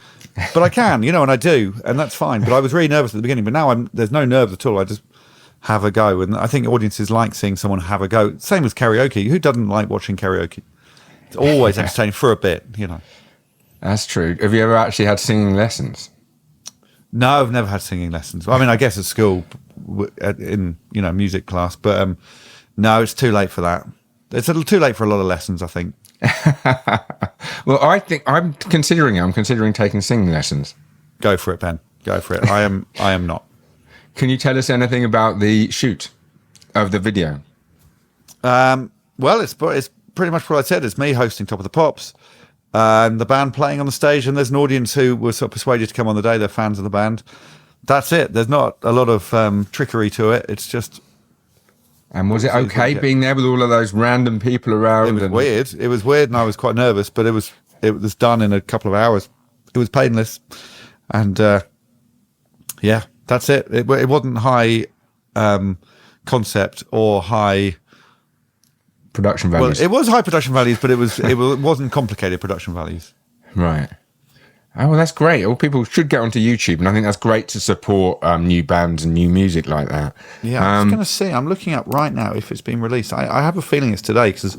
But I can, and I do. And that's fine. But I was really nervous at the beginning. But now there's no nerves at all. I just have a go. And I think audiences like seeing someone have a go. Same as karaoke. Who doesn't like watching karaoke? It's always entertaining for a bit, That's true. Have you ever actually had singing lessons? No, I've never had singing lessons. I mean, I guess at school, in music class, but no, it's too late for that. It's a little too late for a lot of lessons, I think. Well, I think I'm considering taking singing lessons. Go for it, Ben. Go for it. I am not. Can you tell us anything about the shoot of the video? Well, it's pretty much what I said. It's me hosting Top of the Pops. And the band playing on the stage, and there's an audience who were sort of persuaded to come on the day. They're fans of the band. That's it. There's not a lot of trickery to it. It's just. And was it okay being there with all of those random people around? It was weird. It was weird, and I was quite nervous. But it was done in a couple of hours. It was painless, and yeah, that's it. It wasn't high concept or high. Production values. Well, it was high production values, but it wasn't complicated production values. Right. Oh, well, that's great. All people should get onto YouTube, and I think that's great to support new bands and new music like that. Yeah, I was going to say, I'm looking up right now if it's been released. I have a feeling it's today because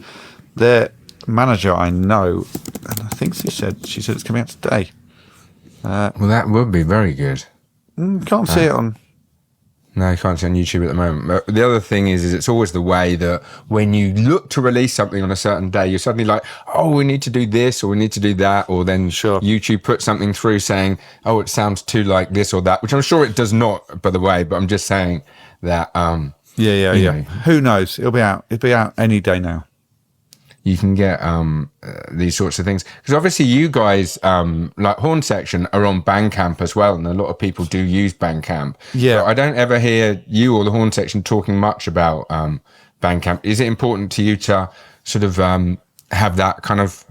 their manager I know, and I think she said it's coming out today. Well, that would be very good. Can't see it on. No, you can't see on YouTube at the moment. But the other thing is it's always the way that when you look to release something on a certain day, you're suddenly like, oh, we need to do this or we need to do that. Or then YouTube puts something through saying, oh, it sounds too like this or that, which I'm sure it does not, by the way. But I'm just saying that. Yeah. Who knows? It'll be out any day now. you can get these sorts of things. Because obviously you guys, like Horn Section, are on Bandcamp as well, and a lot of people do use Bandcamp. Yeah. But I don't ever hear you or the Horn Section talking much about Bandcamp. Is it important to you to sort of have that kind of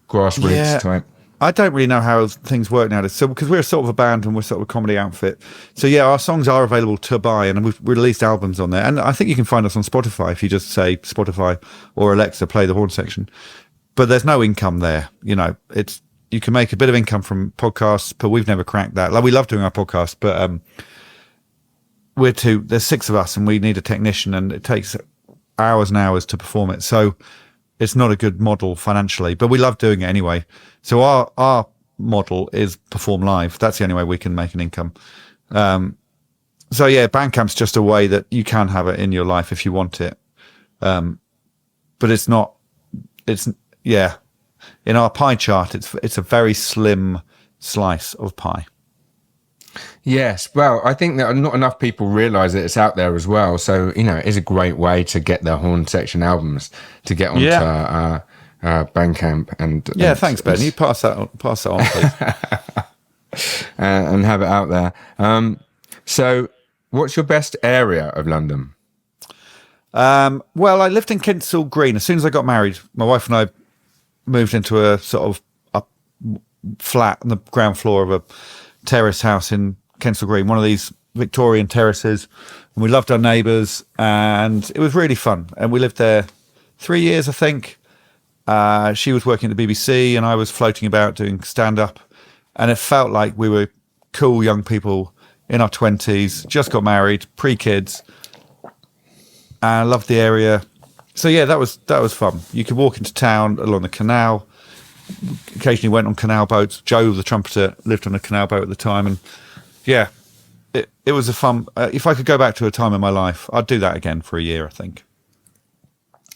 grassroots type? I don't really know how things work nowadays. So, because we're sort of a band and we're sort of a comedy outfit. So, yeah, our songs are available to buy, and we've released albums on there. And I think you can find us on Spotify if you just say Spotify or Alexa, play the Horn Section. But there's no income there. You know, you can make a bit of income from podcasts, but we've never cracked that. Like, we love doing our podcast, but there's 6 of us and we need a technician, and it takes hours and hours to perform it. So it's not a good model financially, but we love doing it anyway. So our model is perform live. That's the only way we can make an income. So yeah, Bandcamp's just a way that you can have it in your life if you want it. But it's not, in our pie chart, it's a very slim slice of pie. Yes, well, I think that not enough people realise that it's out there as well. So, you know, it is a great way to get the Horn Section albums to get onto Bandcamp. And thanks, Ben. You pass that on, please. And have it out there. So, what's your best area of London? Well, I lived in Kensal Green. As soon as I got married, my wife and I moved into a sort of a flat on the ground floor of a terrace house in Kensal Green, one of these Victorian terraces, and we loved our neighbours, and it was really fun. And we lived there 3 years, I think. She was working at the BBC, and I was floating about doing stand-up, and it felt like we were cool young people in our 20s, just got married, pre-kids, and I loved the area. So yeah, that was fun. You could walk into town along the canal. Occasionally went on canal boats. Joe, the trumpeter, lived on a canal boat at the time, and yeah, it was a fun. If I could go back to a time in my life, I'd do that again for a year, I think.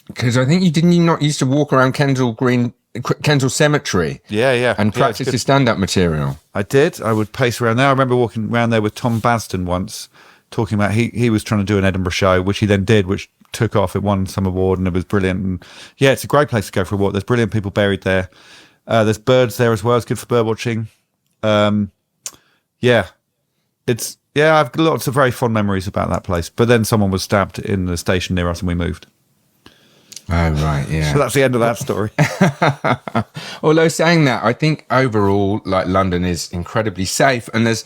Because I think you not used to walk around Kensal Green, Kensal Cemetery, and practice your stand-up material. I did. I would pace around there. I remember walking around there with Tom Basden once, talking about he was trying to do an Edinburgh show, which he then did, which took off. It won some award, and it was brilliant. And yeah, it's a great place to go for a walk. There's brilliant people buried there. There's birds there as well. It's good for bird watching. I've got lots of very fond memories about that place. But then someone was stabbed in the station near us, and we moved. Oh, right, yeah. So that's the end of that story. Although saying that, I think overall, like, London is incredibly safe, and there's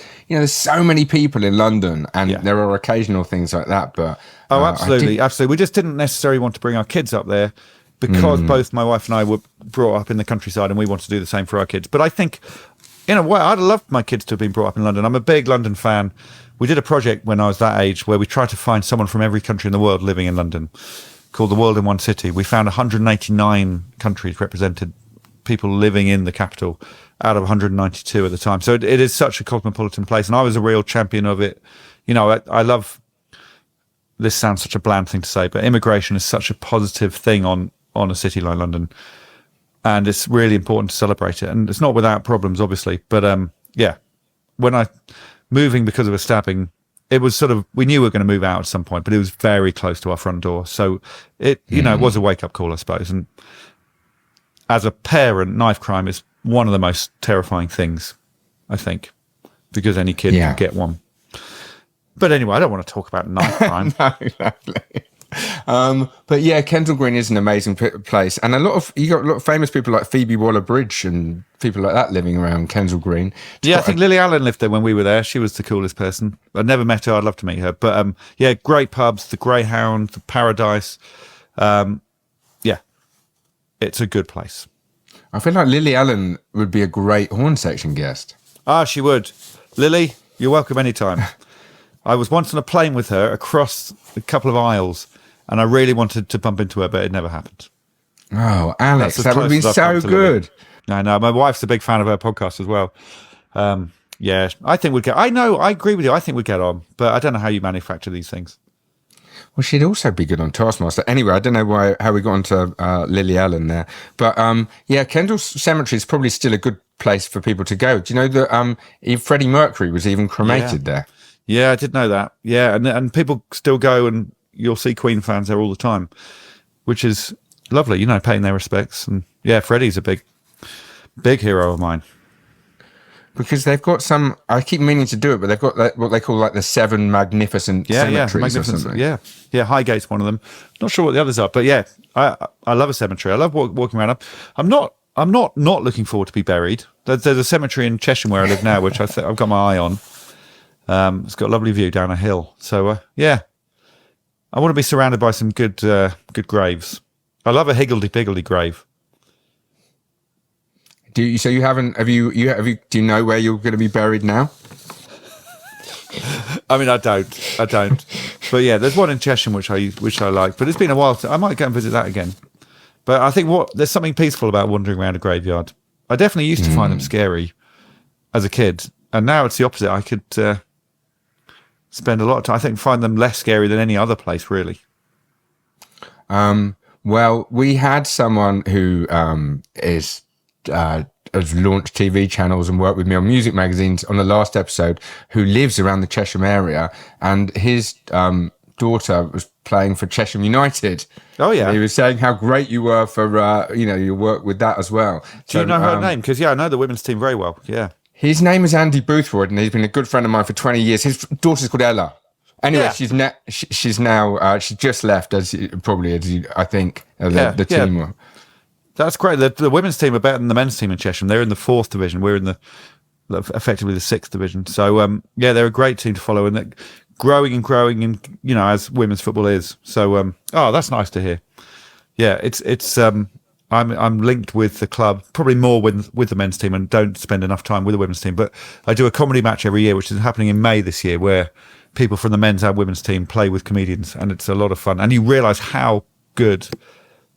so many people in London, and there are occasional things like that. But absolutely. We just didn't necessarily want to bring our kids up there, because both my wife and I were brought up in the countryside, and we want to do the same for our kids. But I think, in a way, I'd loved my kids to have been brought up in London. I'm a big London fan. We did a project when I was that age where we tried to find someone from every country in the world living in London, called The World in One City. We found 189 countries represented, people living in the capital, out of 192 at the time. So it is such a cosmopolitan place, and I was a real champion of it. You know, I love, this sounds such a bland thing to say, but immigration is such a positive thing on a city like London, and it's really important to celebrate it. And it's not without problems, obviously, but when I moving because of a stabbing, it was sort of, we knew we were going to move out at some point, but it was very close to our front door. So it was a wake-up call, I suppose. And as a parent, knife crime is one of the most terrifying things, I think, because any kid can get one. But anyway, I don't want to talk about knife crime. No, exactly. But yeah, Kensal Green is an amazing place, and you got a lot of famous people like Phoebe Waller-Bridge and people like that living around Kensal Green. I think Lily Allen lived there when we were there. She was the coolest person. I'd never met her. I'd love to meet her. But great pubs, the Greyhound, the Paradise. It's a good place. I feel like Lily Allen would be a great Horn Section guest. She would. Lily, you're welcome anytime. I was once on a plane with her across a couple of aisles, and I really wanted to bump into her, but it never happened. Oh, Alex, that would be so good. I know. My wife's a big fan of her podcast as well. I think we'd get... I agree with you. I think we'd get on, but I don't know how you manufacture these things. Well, she'd also be good on Taskmaster. Anyway, I don't know how we got onto Lily Allen there. But, Kensal Cemetery is probably still a good place for people to go. Do you know that Freddie Mercury was even cremated there? Yeah, I did know that. Yeah, and people still go, and you'll see Queen fans there all the time, which is lovely, you know, paying their respects. And yeah, Freddie's a big hero of mine. Because they've got some, I keep meaning to do it, but they've got what they call like the 7 magnificent cemeteries or something. Yeah, Highgate's one of them. Not sure what the others are, but yeah, I love a cemetery. I love walking around. I'm not looking forward to be buried. There's a cemetery in Chesham where I live now, which I've got my eye on. It's got a lovely view down a hill. So yeah, I want to be surrounded by some good graves. I love a higgledy-piggledy grave. Do you do you know where you're going to be buried now? I mean, I don't. But yeah, there's one in Chesham which I like. But it's been a while. I might go and visit that again. But I think there's something peaceful about wandering around a graveyard. I definitely used to find them scary as a kid, and now it's the opposite. I could spend a lot of time. I think find them less scary than any other place, really. Well, we had someone who has launched TV channels and worked with me on music magazines on the last episode, who lives around the Chesham area, and his daughter was playing for Chesham United. Oh yeah, and he was saying how great you were for your work with that as well. Do you know her name? Because I know the women's team very well. Yeah, his name is Andy Boothroyd, and he's been a good friend of mine for 20 years. His daughter's called Ella. Anyway, yeah. she's now she just left I think the team were. That's great. The women's team are better than the men's team in Chesham. They're in the 4th division. We're in effectively the 6th division. So yeah, they're a great team to follow, and they're growing, and as women's football is. So that's nice to hear. Yeah, it's I'm linked with the club, probably more with the men's team, and don't spend enough time with the women's team. But I do a comedy match every year, which is happening in May this year, where people from the men's and women's team play with comedians, and it's a lot of fun. And you realise how good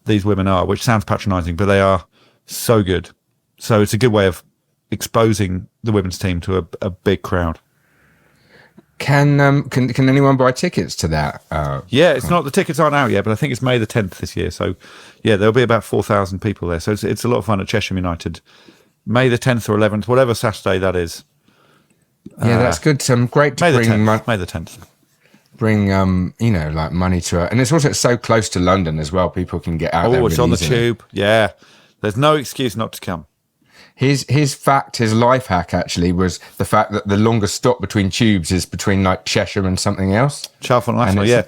these women are, which sounds patronising, but they are so good. So it's a good way of exposing the women's team to a big crowd. Can anyone buy tickets to that? Yeah, the tickets aren't out yet, but I think it's May the 10th this year. So yeah, there'll be about 4,000 people there. So it's a lot of fun at Chesham United. May the 10th or 11th, whatever Saturday that is. Yeah, that's good. Great to bring May the 10th. Bring like money to it, and it's so close to London as well. People can get out there. Oh, it's really on the easily. tube. Yeah, there's no excuse not to come. His life hack actually was the fact that the longest stop between tubes is between like Chesham and something else. Chalfont National, yeah.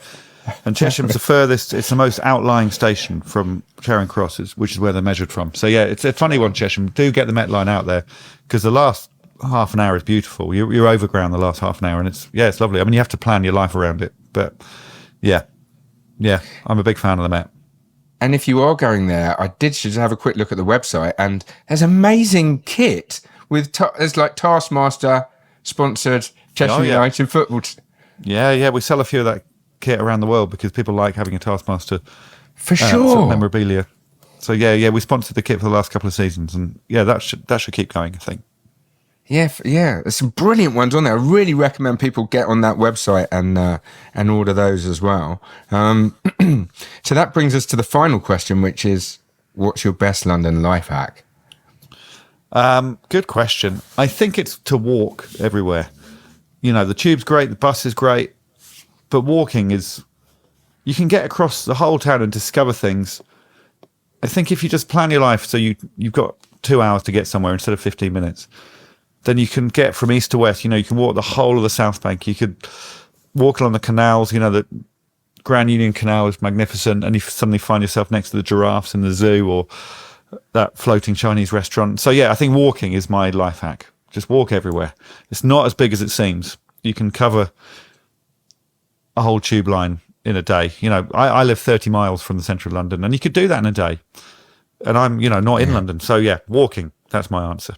And Chesham's the furthest. It's the most outlying station from Charing Cross, which is where they're measured from. So yeah, it's a funny one. Chesham, do get the Met Line out there, because the last half an hour is beautiful. You're overground the last half an hour, and it's lovely. I mean, you have to plan your life around it, but yeah, I'm a big fan of the Met. And if you are going there, I did just have a quick look at the website, and there's amazing kit with there's like Taskmaster sponsored Chesham United football. Yeah, we sell a few of that kit around the world because people like having a Taskmaster for sure memorabilia. So yeah, we sponsored the kit for the last couple of seasons, and yeah, that should keep going, I think. Yeah, there's some brilliant ones on there. I really recommend people get on that website and order those as well. So that brings us to the final question, which is, what's your best London life hack? Good question. I think it's to walk everywhere. The tube's great, the bus is great, but walking is, you can get across the whole town and discover things. I think if you just plan your life so you've got 2 hours to get somewhere instead of 15 minutes, then you can get from east to west. You can walk the whole of the South Bank. You could walk along the canals. The Grand Union Canal is magnificent, and you suddenly find yourself next to the giraffes in the zoo or that floating Chinese restaurant. So yeah, I think walking is my life hack. Just walk everywhere. It's not as big as it seems. You can cover a whole tube line in a day. I live 30 miles from the centre of London, and you could do that in a day. And I'm, not in London. So yeah, walking, that's my answer.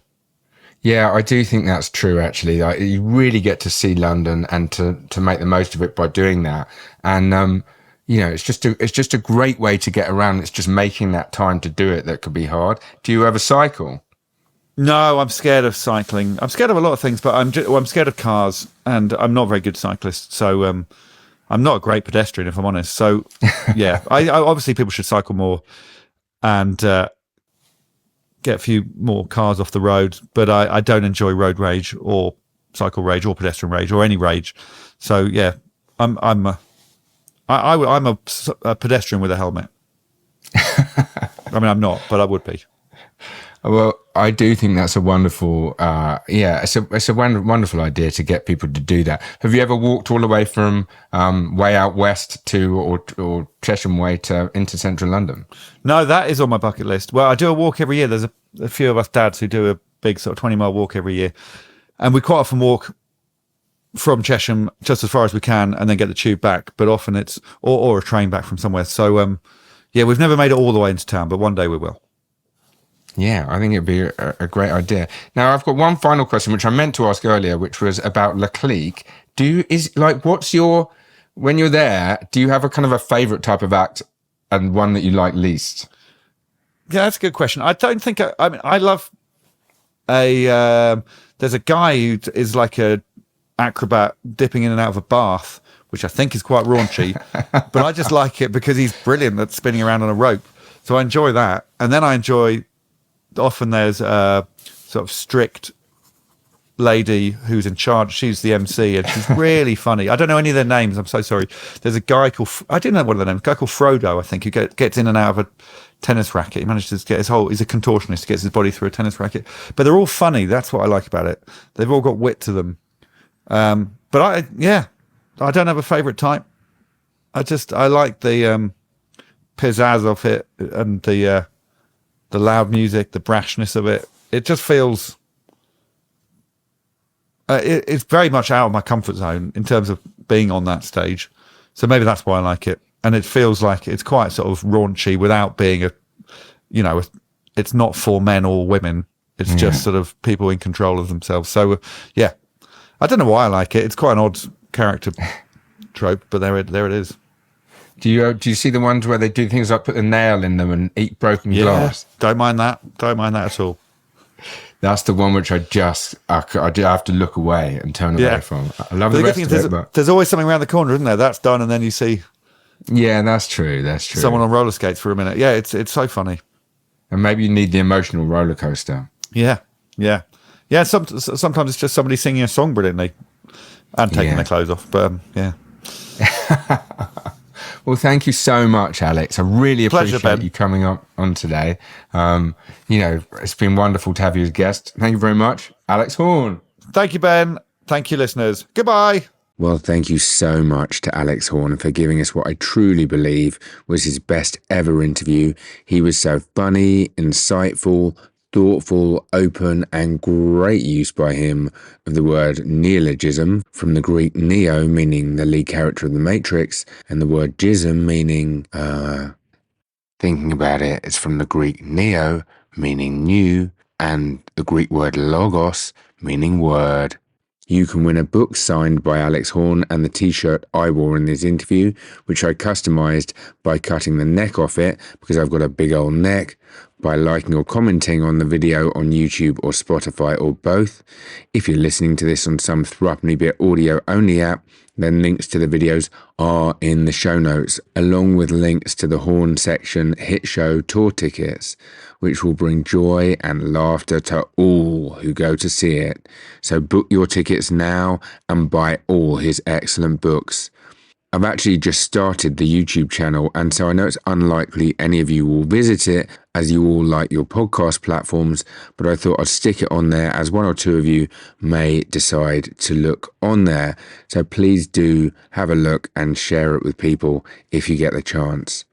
Yeah, I do think that's true, actually. You really get to see London and to make the most of it by doing that. And, it's just a great way to get around. It's just making that time to do it that could be hard. Do you ever cycle? No, I'm scared of cycling. I'm scared of a lot of things, but I'm scared of cars, and I'm not a very good cyclist. So I'm not a great pedestrian, if I'm honest. So yeah, I obviously people should cycle more and get a few more cars off the road, but I don't enjoy road rage or cycle rage or pedestrian rage or any rage. So yeah, I'm a pedestrian with a helmet. I mean, I'm not, but I would be. Well, I do think that's a wonderful, it's a wonderful idea to get people to do that. Have you ever walked all the way from way out west to or Chesham way into central London? No, that is on my bucket list. Well, I do a walk every year. There's a few of us dads who do a big sort of 20-mile walk every year, and we quite often walk from Chesham just as far as we can and then get the tube back. But often it's or a train back from somewhere. So yeah, we've never made it all the way into town, but one day we will. Yeah, I think it'd be a great idea. Now, I've got one final question, which I meant to ask earlier, which was about Leclerc. When you're there, do you have a kind of a favourite type of act and one that you like least? Yeah, that's a good question. I don't think, I mean, I love there's a guy who is like a acrobat dipping in and out of a bath, which I think is quite raunchy, but I just like it because he's brilliant at spinning around on a rope. So I enjoy that. And then I enjoy, often there's a sort of strict lady who's in charge. She's the MC and she's really funny. I don't know any of their names. I'm so sorry. There's a guy called, I didn't know one of their names, a guy called Frodo, I think, who gets in and out of a tennis racket. He manages to get he's a contortionist, gets his body through a tennis racket. But they're all funny. That's what I like about it. They've all got wit to them. But I don't have a favourite type. I like the pizzazz of it and the loud music, the brashness of it. It just feels it's very much out of my comfort zone in terms of being on that stage. So maybe that's why I like it. And it feels like it's quite sort of raunchy without being it's not for men or women. It's just sort of people in control of themselves. So yeah, I don't know why I like it. It's quite an odd character trope, but there it is. Do you see the ones where they do things like put a nail in them and eat broken glass? Don't mind that. Don't mind that at all. That's the one which I have to look away and turn away from. I love the rest of it, but there's always something around the corner, isn't there? That's done, and then you see. Yeah, that's true. That's true. Someone on roller skates for a minute. Yeah, it's so funny. And maybe you need the emotional roller coaster. Yeah. Sometimes it's just somebody singing a song brilliantly and taking their clothes off. But yeah. Well, thank you so much, Alex. I really appreciate you coming on today. It's been wonderful to have you as a guest. Thank you very much, Alex Horne. Thank you, Ben. Thank you, listeners. Goodbye. Well, thank you so much to Alex Horne for giving us what I truly believe was his best ever interview. He was so funny, insightful, thoughtful, open, and great use by him of the word neologism, from the Greek neo, meaning the lead character of the Matrix, and the word gism, meaning, thinking about it, it's from the Greek neo, meaning new, and the Greek word logos, meaning word. You can win a book signed by Alex Horne and the t-shirt I wore in this interview, which I customised by cutting the neck off it because I've got a big old neck, by liking or commenting on the video on YouTube or Spotify or both. If you're listening to this on some threepenny bit audio only app, then links to the videos are in the show notes, along with links to the Horn section hit show tour tickets, which will bring joy and laughter to all who go to see it. So book your tickets now and buy all his excellent books. I've actually just started the YouTube channel, and so I know it's unlikely any of you will visit it, as you all like your podcast platforms, but I thought I'd stick it on there as one or two of you may decide to look on there. So please do have a look and share it with people if you get the chance.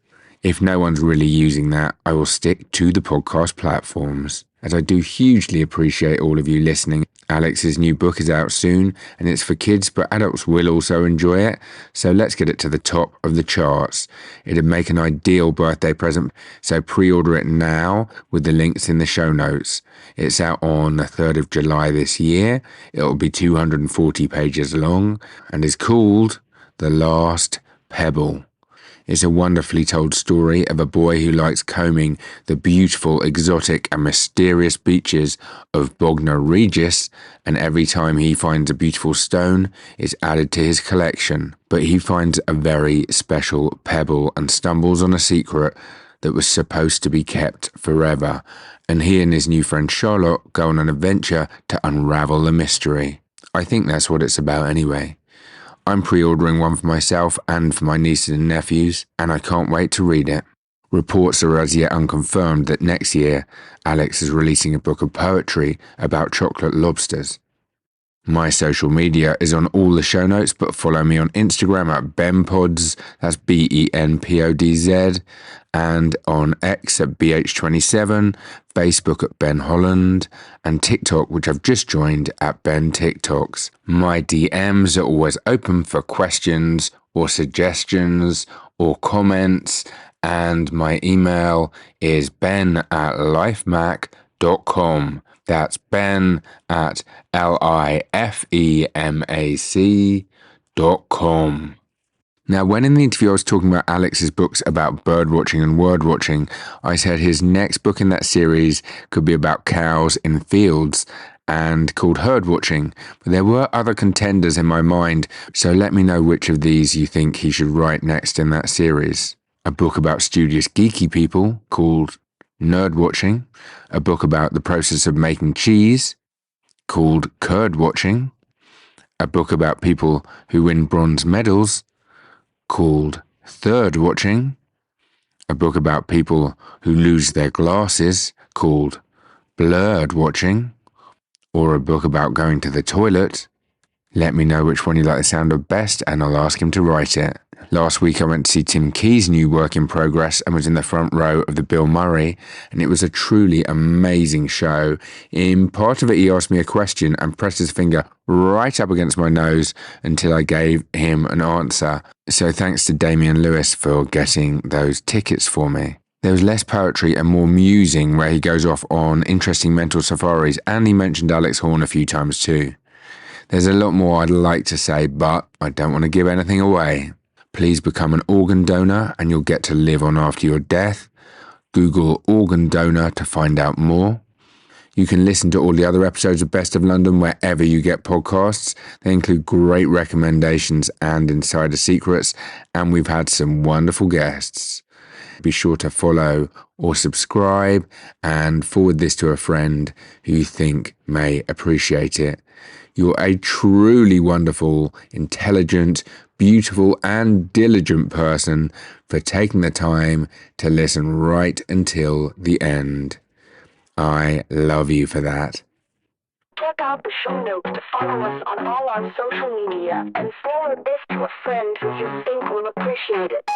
If no one's really using that, I will stick to the podcast platforms, as I do hugely appreciate all of you listening. Alex's new book is out soon, and it's for kids, but adults will also enjoy it. So let's get it to the top of the charts. It'd make an ideal birthday present, so pre-order it now with the links in the show notes. It's out on the 3rd of July this year. It'll be 240 pages long and is called The Last Pebble. It's a wonderfully told story of a boy who likes combing the beautiful, exotic and mysterious beaches of Bognor Regis, and every time he finds a beautiful stone, it's added to his collection. But he finds a very special pebble and stumbles on a secret that was supposed to be kept forever, and he and his new friend Charlotte go on an adventure to unravel the mystery. I think that's what it's about anyway. I'm pre-ordering one for myself and for my nieces and nephews, and I can't wait to read it. Reports are as yet unconfirmed that next year Alex is releasing a book of poetry about chocolate lobsters. My social media is on all the show notes, but follow me on Instagram at BenPodz, that's BENPODZ, and on X at BH27, Facebook at Ben Holland, and TikTok, which I've just joined, at Ben TikToks. My DMs are always open for questions or suggestions or comments, and my email is ben@lifemac.com. That's Ben at LIFEMAC.com. Now, when in the interview I was talking about Alex's books about birdwatching and wordwatching, I said his next book in that series could be about cows in fields and called herdwatching. But there were other contenders in my mind, so let me know which of these you think he should write next in that series. A book about studious geeky people called Nerdwatching, a book about the process of making cheese called Curdwatching, a book about people who win bronze medals called Thirdwatching, a book about people who lose their glasses called Blurredwatching, or a book about going to the toilet. Let me know which one you like the sound of best and I'll ask him to write it. Last week I went to see Tim Key's new work in progress and was in the front row of the Bill Murray, and it was a truly amazing show. In part of it he asked me a question and pressed his finger right up against my nose until I gave him an answer. So thanks to Damian Lewis for getting those tickets for me. There was less poetry and more musing where he goes off on interesting mental safaris, and he mentioned Alex Horne a few times too. There's a lot more I'd like to say, but I don't want to give anything away. Please become an organ donor and you'll get to live on after your death. Google organ donor to find out more. You can listen to all the other episodes of Best of London wherever you get podcasts. They include great recommendations and insider secrets, and we've had some wonderful guests. Be sure to follow or subscribe and forward this to a friend who you think may appreciate it. You're a truly wonderful, intelligent, beautiful and diligent person for taking the time to listen right until the end. I love you for that. Check out the show notes to follow us on all our social media and forward this to a friend who you think will appreciate it.